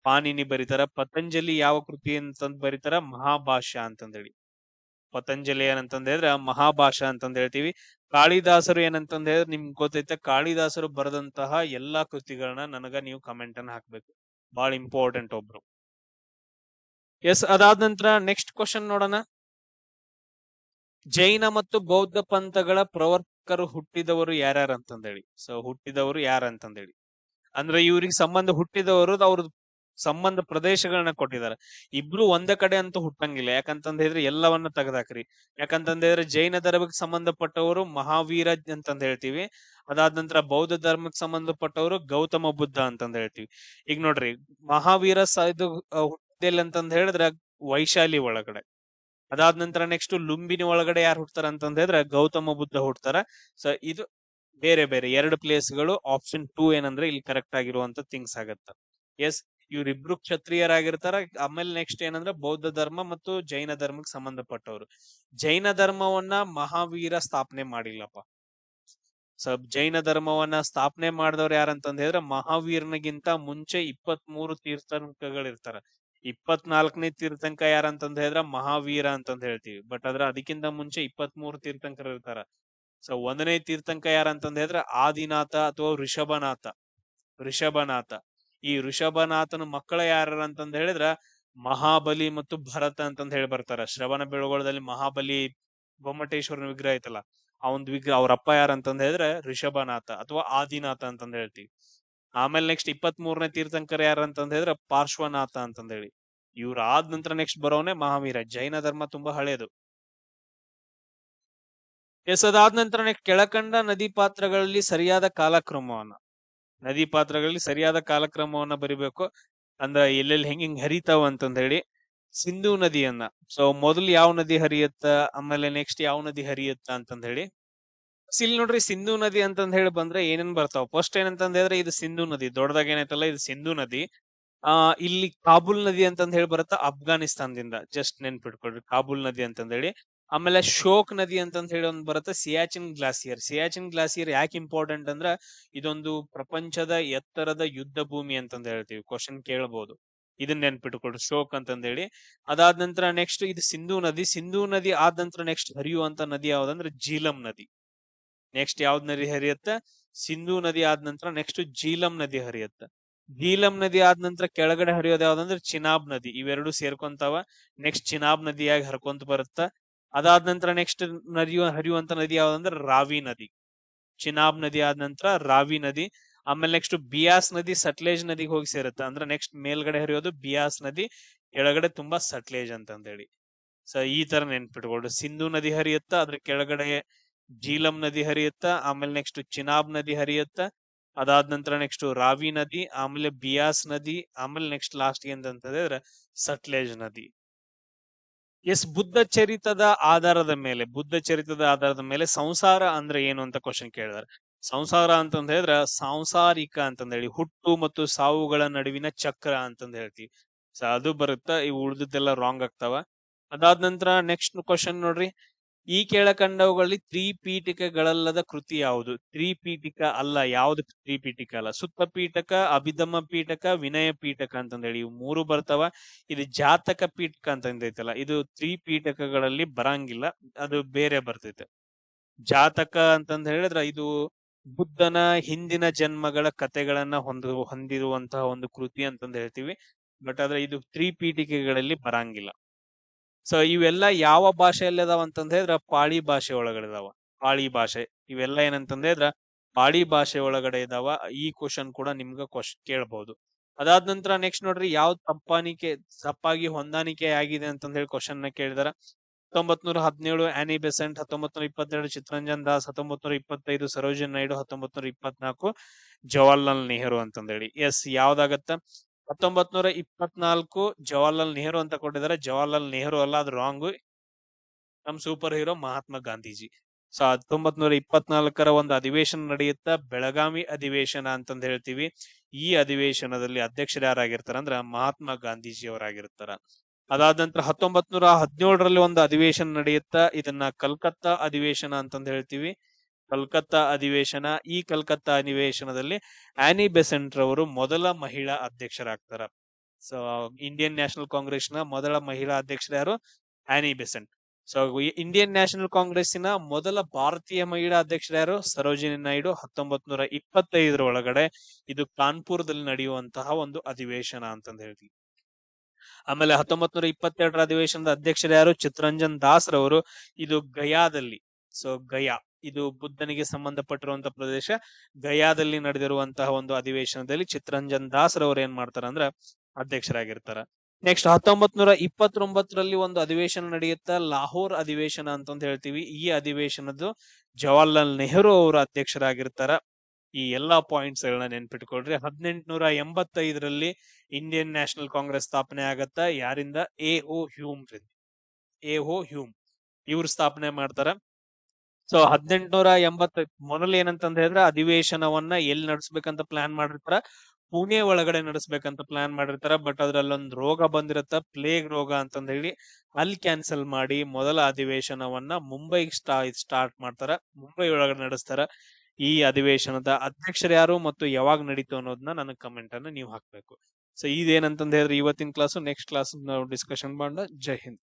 ಪಾಣಿನಿ ಬರೀತಾರ. ಪತಂಜಲಿ ಯಾವ ಕೃತಿ ಅಂತಂದ್ ಬರೀತಾರ, ಮಹಾಭಾಷ್ಯ ಅಂತಂದ ಹೇಳಿ. ಪತಂಜಲಿ ಏನಂತಂದ ಹೇಳಿದ್ರೆ ಮಹಾಭಾಷಾ ಅಂತಂದ ಹೇಳ್ತೀವಿ. ಕಾಳಿದಾಸರು ಏನಂತಂದ ಹೇಳಿದ್ರೆ ನಿಮ್ಗೆ ಗೊತ್ತೈತೆ, ಕಾಳಿದಾಸರು ಬರೆದಂತಹ ಎಲ್ಲಾ ಕೃತಿಗಳನ್ನ ನನಗ ನೀವು ಕಮೆಂಟ್ ಅನ್ನ ಹಾಕ್ಬೇಕು. ಬಹಳ ಇಂಪಾರ್ಟೆಂಟ್ ಒಬ್ರು. ಎಸ್, ಅದಾದ ನಂತರ ನೆಕ್ಸ್ಟ್ ಕ್ವಶನ್ ನೋಡೋಣ. ಜೈನ ಮತ್ತು ಬೌದ್ಧ ಪಂಥಗಳ ಪ್ರವರ್ತಕರು ಹುಟ್ಟಿದವರು ಯಾರ್ಯಾರು ಅಂತಂದೇಳಿ. ಸೊ ಹುಟ್ಟಿದವರು ಯಾರಂತಂದೇಳಿ ಅಂದ್ರೆ ಇವ್ರಿಗೆ ಸಂಬಂಧ ಹುಟ್ಟಿದವರು ಅವ್ರ ಸಂಬಂಧ ಪ್ರದೇಶಗಳನ್ನ ಕೊಟ್ಟಿದ್ದಾರೆ. ಇಬ್ರು ಒಂದೇ ಕಡೆ ಅಂತೂ ಹುಟ್ಟಂಗಿಲ್ಲ, ಯಾಕಂತಂದ ಹೇಳಿದ್ರೆ ಎಲ್ಲವನ್ನ ತೆಗೆದಾಕ್ರಿ. ಯಾಕಂತಂದ ಹೇಳಿದ್ರೆ ಜೈನ ಧರ್ಮಕ್ಕೆ ಸಂಬಂಧಪಟ್ಟವರು ಮಹಾವೀರ ಅಂತಂದ ಹೇಳ್ತೀವಿ. ಅದಾದ ನಂತರ ಬೌದ್ಧ ಧರ್ಮಕ್ಕೆ ಸಂಬಂಧಪಟ್ಟವರು ಗೌತಮ ಬುದ್ಧ ಅಂತಂದ ಹೇಳ್ತೀವಿ. ಈಗ ನೋಡ್ರಿ, ಮಹಾವೀರ ಇದು ಹುಟ್ಟಿದೆಲ್ಲ ಅಂತಂದ ಹೇಳಿದ್ರೆ ವೈಶಾಲಿ ಒಳಗಡೆ. ಅದಾದ ನಂತರ ನೆಕ್ಸ್ಟ್ ಲುಂಬಿನಿ ಒಳಗಡೆ ಯಾರು ಹುಡ್ತಾರ ಅಂತಂದ ಹೇಳಿದ್ರೆ ಗೌತಮ ಬುದ್ಧ ಹುಡ್ತಾರ. ಸೊ ಇದು ಬೇರೆ ಬೇರೆ ಎರಡು ಪ್ಲೇಸ್ಗಳು. ಆಪ್ಷನ್ 2 ಏನಂದ್ರೆ ಇಲ್ಲಿ ಕರೆಕ್ಟ್ ಆಗಿರುವಂತ ಥಿಂಗ್ಸ್ ಆಗತ್ತ. ಎಸ್, ಇವ್ರಿಬ್ರು ಕ್ಷತ್ರಿಯರಾಗಿರ್ತಾರ. ಆಮೇಲೆ ನೆಕ್ಸ್ಟ್ ಏನಂದ್ರೆ ಬೌದ್ಧ ಧರ್ಮ ಮತ್ತು ಜೈನ ಧರ್ಮಕ್ಕೆ ಸಂಬಂಧಪಟ್ಟವರು. ಜೈನ ಧರ್ಮವನ್ನ ಮಹಾವೀರ ಸ್ಥಾಪನೆ ಮಾಡಿಲ್ಲಪ್ಪ. ಸೊ ಜೈನ ಧರ್ಮವನ್ನ ಸ್ಥಾಪನೆ ಮಾಡಿದವ್ರು ಯಾರಂತಂದ ಹೇಳಿದ್ರೆ ಮಹಾವೀರನಿಗಿಂತ ಮುಂಚೆ 23 ತೀರ್ಥಂಕಗಳಿರ್ತಾರ. 24ನೇ ತೀರ್ಥಂಕ ಯಾರಂತಂದ ಹೇಳಿದ್ರೆ ಮಹಾವೀರ ಅಂತಂದ ಹೇಳ್ತೀವಿ. ಬಟ್ ಅದಕ್ಕಿಂತ ಮುಂಚೆ 23 ತೀರ್ಥಂಕರು ಇರ್ತಾರ. ಸೊ 1ನೇ ತೀರ್ಥಂಕ ಯಾರಂತಂದ ಹೇಳಿದ್ರೆ ಆದಿನಾಥ ಅಥವಾ ಋಷಭನಾಥ. ಈ ಋಷಭನಾಥನ ಮಕ್ಕಳ ಯಾರ ಅಂತಂದ ಹೇಳಿದ್ರ ಮಹಾಬಲಿ ಮತ್ತು ಭರತ ಅಂತಂದ ಹೇಳಿ ಬರ್ತಾರ. ಶ್ರವಣ ಬೆಳಗೊಳದಲ್ಲಿ ಮಹಾಬಲಿ ಗೊಮ್ಮಟೇಶ್ವರನ ವಿಗ್ರಹ ಐತಲ್ಲ, ಆ ಒಂದು ವಿಗ್ರಹ ಅವ್ರಪ್ಪ ಯಾರಂತಂದ ಹೇಳಿದ್ರೆ ಋಷಭನಾಥ ಅಥವಾ ಆದಿನಾಥ ಅಂತಂದ ಹೇಳ್ತೀವಿ. ಆಮೇಲೆ ನೆಕ್ಸ್ಟ್ 23ನೇ ತೀರ್ಥಂಕರ ಯಾರಂತಂದ ಹೇಳಿದ್ರೆ ಪಾರ್ಶ್ವನಾಥ ಅಂತಂದ ಹೇಳಿ. ಇವ್ರ ಆದ ನಂತರ ನೆಕ್ಸ್ಟ್ ಬರೋನೆ ಮಹಾವೀರ. ಜೈನ ಧರ್ಮ ತುಂಬಾ ಹಳೇದು. ಎಸ್, ಅದಾದ ನಂತರ ನೆಕ್ಸ್ಟ್ ಕೆಳಕಂಡ ನದಿ ಪಾತ್ರಗಳಲ್ಲಿ ಸರಿಯಾದ ಕಾಲಕ್ರಮವನ್ನ ಬರಿಬೇಕು. ಅಂದ್ರ ಎಲ್ಲೆಲ್ಲಿ ಹೆಂಗ್ ಹರಿತಾವ ಅಂತಂದ ಹೇಳಿ. ಸಿಂಧೂ ನದಿಯನ್ನ, ಸೊ ಮೊದಲು ಯಾವ ನದಿ ಹರಿಯತ್ತ, ಆಮೇಲೆ ನೆಕ್ಸ್ಟ್ ಯಾವ ನದಿ ಹರಿಯತ್ತ ಅಂತಂದ ಹೇಳಿ. ಇಲ್ಲಿ ನೋಡ್ರಿ, ಸಿಂಧೂ ನದಿ ಅಂತಂದ ಹೇಳಿ ಬಂದ್ರೆ ಏನೇನ್ ಬರ್ತಾವ. ಫಸ್ಟ್ ಏನಂತಂದ ಹೇಳಿದ್ರೆ ಇದು ಸಿಂಧೂ ನದಿ, ದೊಡ್ಡದಾಗ ಏನೈತಲ್ಲ ಇದು ಸಿಂಧೂ ನದಿ. ಇಲ್ಲಿ ಕಾಬೂಲ್ ನದಿ ಅಂತಂದ ಹೇಳಿ ಬರುತ್ತಾ ಅಫ್ಘಾನಿಸ್ತಾನದಿಂದ, ಜಸ್ಟ್ ನೆನ್ಪಿಟ್ಕೊಳ್ರಿ ಕಾಬೂಲ್ ನದಿ ಅಂತಂದ ಹೇಳಿ. ಆಮೇಲೆ ಶೋಕ್ ನದಿ ಅಂತಂದ ಹೇಳಿ ಒಂದ್ ಬರುತ್ತೆ, ಸಿಯಾಚಿನ್ ಗ್ಲಾಸಿಯರ್ ಯಾಕೆ ಇಂಪಾರ್ಟೆಂಟ್ ಅಂದ್ರ ಇದೊಂದು ಪ್ರಪಂಚದ ಎತ್ತರದ ಯುದ್ಧ ಭೂಮಿ ಅಂತಂದ ಹೇಳ್ತೀವಿ. ಕ್ವಶನ್ ಕೇಳಬಹುದು, ಇದನ್ನ ನೆನ್ಪಿಟ್ಕೊಳ್ರಿ ಶೋಕ್ ಅಂತಂದ ಹೇಳಿ. ಅದಾದ ನಂತರ ನೆಕ್ಸ್ಟ್ ಇದು ಸಿಂಧೂ ನದಿ ಆದ ನಂತರ ನೆಕ್ಸ್ಟ್ ಹರಿಯುವಂತ ನದಿ ಯಾವ್ದಂದ್ರೆ ಜೀಲಂ ನದಿ. ನೆಕ್ಸ್ಟ್ ಯಾವ್ದ್ ನದಿ ಹರಿಯತ್ತ? ಸಿಂಧೂ ನದಿ ಆದ ನಂತರ ನೆಕ್ಸ್ಟ್ ಜೀಲಂ ನದಿ ಹರಿಯತ್ತ. ಜೀಲಂ ನದಿ ಆದ ನಂತರ ಕೆಳಗಡೆ ಹರಿಯೋದು ಯಾವ್ದಂದ್ರೆ ಚಿನಾಬ್ ನದಿ. ಇವೆರಡು ಸೇರ್ಕೊಂತಾವ. ನೆಕ್ಸ್ಟ್ ಚಿನಾಬ್ ನದಿಯಾಗಿ ಹರ್ಕೊಂತ ಬರುತ್ತ. ಅದಾದ ನಂತರ ನೆಕ್ಸ್ಟ್ ಹರಿಯುವಂತ ನದಿ ಯಾವ್ದಂದ್ರೆ ರಾವಿ ನದಿ. ಚಿನಾಬ್ ನದಿ ಆದ ನಂತರ ರಾವಿ ನದಿ. ಆಮೇಲೆ ನೆಕ್ಸ್ಟ್ ಬಿಯಾಸ್ ನದಿ ಸಟ್ಲೇಜ್ ನದಿಗೆ ಹೋಗಿ ಸೇರುತ್ತೆ. ಅಂದ್ರೆ ನೆಕ್ಸ್ಟ್ ಮೇಲ್ಗಡೆ ಹರಿಯೋದು ಬಿಯಾಸ್ ನದಿ, ಕೆಳಗಡೆ ತುಂಬಾ ಸಟ್ಲೇಜ್ ಅಂತ ಹೇಳಿ. ಸೊ ಈ ತರ ನೆನ್ಪಿಟ್ಕೊಳ್ರಿ. ಸಿಂಧೂ ನದಿ ಹರಿಯುತ್ತ, ಅದ್ರ ಕೆಳಗಡೆ ಜೀಲಂ ನದಿ ಹರಿಯುತ್ತ, ಆಮೇಲೆ ನೆಕ್ಸ್ಟ್ ಚಿನಾಬ್ ನದಿ ಹರಿಯುತ್ತ. ಅದಾದ ನಂತರ ನೆಕ್ಸ್ಟ್ ರಾವಿ ನದಿ, ಆಮೇಲೆ ಬಿಯಾಸ್ ನದಿ, ಆಮೇಲೆ ನೆಕ್ಸ್ಟ್ ಲಾಸ್ಟ್ ಏನಂತಂದ್ರೆ ಸಟ್ಲೇಜ್ ನದಿ. ಎಸ್, ಬುದ್ಧ ಚರಿತದ ಆಧಾರದ ಮೇಲೆ ಸಂಸಾರ ಅಂದ್ರೆ ಏನು ಅಂತ ಕ್ವಶನ್ ಕೇಳಿದಾರೆ. ಸಂಸಾರ ಅಂತಂದ ಹೇಳಿದ್ರೆ ಸಾಂಸಾರಿಕ ಅಂತಂದ ಹೇಳಿ, ಹುಟ್ಟು ಮತ್ತು ಸಾವುಗಳ ನಡುವಿನ ಚಕ್ರ ಅಂತಂದ ಹೇಳ್ತೀವಿ. ಸೊ ಅದು ಬರುತ್ತಾ, ಇವು ಉಳಿದದ್ದೆಲ್ಲ ರಾಂಗ್ ಆಗ್ತಾವ. ಅದಾದ ನಂತರ ನೆಕ್ಸ್ಟ್ ಕ್ವಶನ್ ನೋಡ್ರಿ, ಈ ಕೆಳಕಂಡವುಗಳಲ್ಲಿ ತ್ರಿಪೀಠಿಕೆಗಳಲ್ಲದ ಕೃತಿ ಯಾವುದು? ತ್ರಿಪೀಠಿಕ ಅಲ್ಲ, ಯಾವ್ದು ತ್ರಿಪೀಠಿಕ ಅಲ್ಲ? ಸುತ್ತ ಪೀಠಕ, ಅಭಿಧಮ್ಮ ಪೀಠಕ, ವಿನಯ ಪೀಠಕ ಅಂತಂದ ಹೇಳಿ ಇವು ಮೂರು ಬರ್ತಾವ. ಇದು ಜಾತಕ ಪೀಠಕ ಅಂತಂದೈತಲ್ಲ, ಇದು ತ್ರಿಪೀಠಕಗಳಲ್ಲಿ ಬರಂಗಿಲ್ಲ, ಅದು ಬೇರೆ ಬರ್ತೈತೆ. ಜಾತಕ ಅಂತಂದ ಹೇಳಿದ್ರ ಇದು ಬುದ್ಧನ ಹಿಂದಿನ ಜನ್ಮಗಳ ಕಥೆಗಳನ್ನ ಹೊಂದಿರುವಂತಹ ಒಂದು ಕೃತಿ ಅಂತಂದ ಹೇಳ್ತೀವಿ. ಬಟ್ ಆದ್ರೆ ಇದು ತ್ರಿಪೀಠಿಕೆಗಳಲ್ಲಿ ಬರಂಗಿಲ್ಲ. ಸೊ ಇವೆಲ್ಲ ಯಾವ ಭಾಷೆಯಲ್ಲಿ ಅದಾವ ಅಂತಂದ ಹೇಳಿದ್ರ ಪಾಳಿ ಭಾಷೆ ಒಳಗಡೆ ಇದಾವ. ಪಾಳಿ ಭಾಷೆ ಇವೆಲ್ಲ ಏನಂತಂದ ಹೇಳಿದ್ರ ಪಾಳಿ ಭಾಷೆ ಒಳಗಡೆ ಇದಾವ. ಈ ಕ್ವಶನ್ ಕೂಡ ನಿಮ್ಗ ಕೇಳಬಹುದು. ಅದಾದ ನಂತರ ನೆಕ್ಸ್ಟ್ ನೋಡ್ರಿ, ಯಾವ ತಪ್ಪಾಗಿ ಹೊಂದಾಣಿಕೆ ಆಗಿದೆ ಅಂತಂದ ಹೇಳಿ ಕ್ವಶನ್ ನ ಕೇಳಿದಾರ. 1917 ಆನಿ ಬೆಸೆಂಟ್, 1922 ಚಿತ್ತರಂಜನ್ ದಾಸ್, 1925 ಸರೋಜಿನಿ ನಾಯ್ಡು, 1924 ಜವಾಹರ್ಲಾಲ್ ನೆಹರು ಅಂತಂದೇಳಿ. ಎಸ್, ಯಾವ್ದಾಗತ್ತ? 1924 ಜವಾಹರ್ಲಾಲ್ ನೆಹರು ಅಂತ ಕೊಟ್ಟಿದ್ದಾರೆ. ಜವಾಹರ್ಲಾಲ್ ನೆಹರು ಅಲ್ಲ, ಅದು ರಾಂಗ್. ನಮ್ super hero Mahatma Gandhiji. So 1924 ಒಂದು ಅಧಿವೇಶನ ನಡೆಯುತ್ತ, ಬೆಳಗಾವಿ ಅಧಿವೇಶನ ಅಂತಂದ ಹೇಳ್ತೀವಿ. ಈ ಅಧಿವೇಶನದಲ್ಲಿ ಅಧ್ಯಕ್ಷರು ಯಾರಾಗಿರ್ತಾರ ಅಂದ್ರ ಮಹಾತ್ಮ ಗಾಂಧೀಜಿ ಅವರಾಗಿರ್ತಾರ. ಅದಾದ ನಂತರ 1917 ಒಂದು ಅಧಿವೇಶನ ನಡೆಯುತ್ತ, ಇದನ್ನ ಕಲ್ಕತ್ತಾ ಅಧಿವೇಶನ ಅಂತಂದ ಹೇಳ್ತೀವಿ. ಕಲ್ಕತ್ತಾ ಅಧಿವೇಶನ. ಈ ಕಲ್ಕತ್ತಾ ಅಧಿವೇಶನದಲ್ಲಿ ಆನಿ ಬೆಸೆಂಟ್ ರವರು ಮೊದಲ ಮಹಿಳಾ ಅಧ್ಯಕ್ಷರಾಗ್ತಾರ. ಸೊ ಇಂಡಿಯನ್ ನ್ಯಾಷನಲ್ ಕಾಂಗ್ರೆಸ್ ನ ಮೊದಲ ಮಹಿಳಾ ಅಧ್ಯಕ್ಷರು ಯಾರು? ಆನಿ ಬೆಸೆಂಟ್. ಸೊ ಇಂಡಿಯನ್ ನ್ಯಾಷನಲ್ ಕಾಂಗ್ರೆಸ್ಸಿನ ಮೊದಲ ಭಾರತೀಯ ಮಹಿಳಾ ಅಧ್ಯಕ್ಷರು ಯಾರು? ಸರೋಜಿನಿ ನಾಯ್ಡು. 1925 ಒಳಗಡೆ ಇದು ಕಾನ್ಪುರದಲ್ಲಿ ನಡೆಯುವಂತಹ ಒಂದು ಅಧಿವೇಶನ ಅಂತಂದ್ ಹೇಳ್ತೀವಿ. ಆಮೇಲೆ 1922 ಅಧಿವೇಶನದ ಅಧ್ಯಕ್ಷರು ಯಾರು? ಚಿತ್ತರಂಜನ್ ದಾಸ್ ರವರು. ಇದು ಗಯಾದಲ್ಲಿ. ಸೊ ಗಯಾ ಇದು ಬುದ್ಧನಿಗೆ ಸಂಬಂಧಪಟ್ಟಿರುವಂತ ಪ್ರದೇಶ. ಗಯಾದಲ್ಲಿ ನಡೆದಿರುವಂತಹ ಒಂದು ಅಧಿವೇಶನದಲ್ಲಿ ಚಿತ್ತರಂಜನ್ ದಾಸ್ ರವರು ಏನ್ ಮಾಡ್ತಾರ ಅಂದ್ರ ಅಧ್ಯಕ್ಷರಾಗಿರ್ತಾರ. ನೆಕ್ಸ್ಟ್ 1929ರಲ್ಲಿ ಒಂದು ಅಧಿವೇಶನ ನಡೆಯುತ್ತ, ಲಾಹೋರ್ ಅಧಿವೇಶನ ಅಂತಂದ್ ಹೇಳ್ತೀವಿ. ಈ ಅಧಿವೇಶನದ್ದು ಜವಾಹರ್ಲಾಲ್ ನೆಹರು ಅವರು ಅಧ್ಯಕ್ಷರಾಗಿರ್ತಾರ. ಈ ಎಲ್ಲಾ ಪಾಯಿಂಟ್ಸ್ ಗಳನ್ನ ನೆನ್ಪಿಟ್ಕೊಳ್ರಿ. 1885ರಲ್ಲಿ ಇಂಡಿಯನ್ ನ್ಯಾಷನಲ್ ಕಾಂಗ್ರೆಸ್ ಸ್ಥಾಪನೆ ಆಗತ್ತ. ಯಾರಿಂದ? ಎ.ಓ. ಹ್ಯೂಮ್. ಎ.ಓ. ಹ್ಯೂಮ್ ಇವ್ರು ಸ್ಥಾಪನೆ ಮಾಡ್ತಾರ. ಸೊ 1880 ಮೊದಲು ಏನಂತಂದ ಹೇಳಿದ್ರೆ ಅಧಿವೇಶನವನ್ನ ಎಲ್ಲಿ ನಡೆಸ್ಬೇಕಂತ ಪ್ಲಾನ್ ಮಾಡಿರ್ತಾರ, ಪುಣೆ ಒಳಗಡೆ ನಡೆಸ್ಬೇಕಂತ ಪ್ಲಾನ್ ಮಾಡಿರ್ತಾರ. ಬಟ್ ಅದ್ರಲ್ಲೊಂದು ರೋಗ ಬಂದಿರತ್ತ, ಪ್ಲೇಗ್ ರೋಗ ಅಂತಂದ ಹೇಳಿ ಅಲ್ಲಿ ಕ್ಯಾನ್ಸಲ್ ಮಾಡಿ ಮೊದಲ ಅಧಿವೇಶನವನ್ನ ಮುಂಬೈಗೆ ಸ್ಟಾರ್ಟ್ ಮಾಡ್ತಾರ. ಮುಂಬೈ ಒಳಗಡೆ ನಡೆಸ್ತಾರ. ಈ ಅಧಿವೇಶನದ ಅಧ್ಯಕ್ಷರು ಯಾರು ಮತ್ತು ಯಾವಾಗ ನಡೀತು ಅನ್ನೋದನ್ನ ನನಗೆ ಕಮೆಂಟ್ ಅನ್ನ ನೀವು ಹಾಕ್ಬೇಕು. ಸೊ ಇದೇನಂತಂದ ಹೇಳಿದ್ರೆ ಇವತ್ತಿನ ಕ್ಲಾಸು. ನೆಕ್ಸ್ಟ್ ಕ್ಲಾಸ್ ನಾವು ಡಿಸ್ಕಷನ್ ಮಾಡೋಣ. ಜೈ ಹಿಂದ್.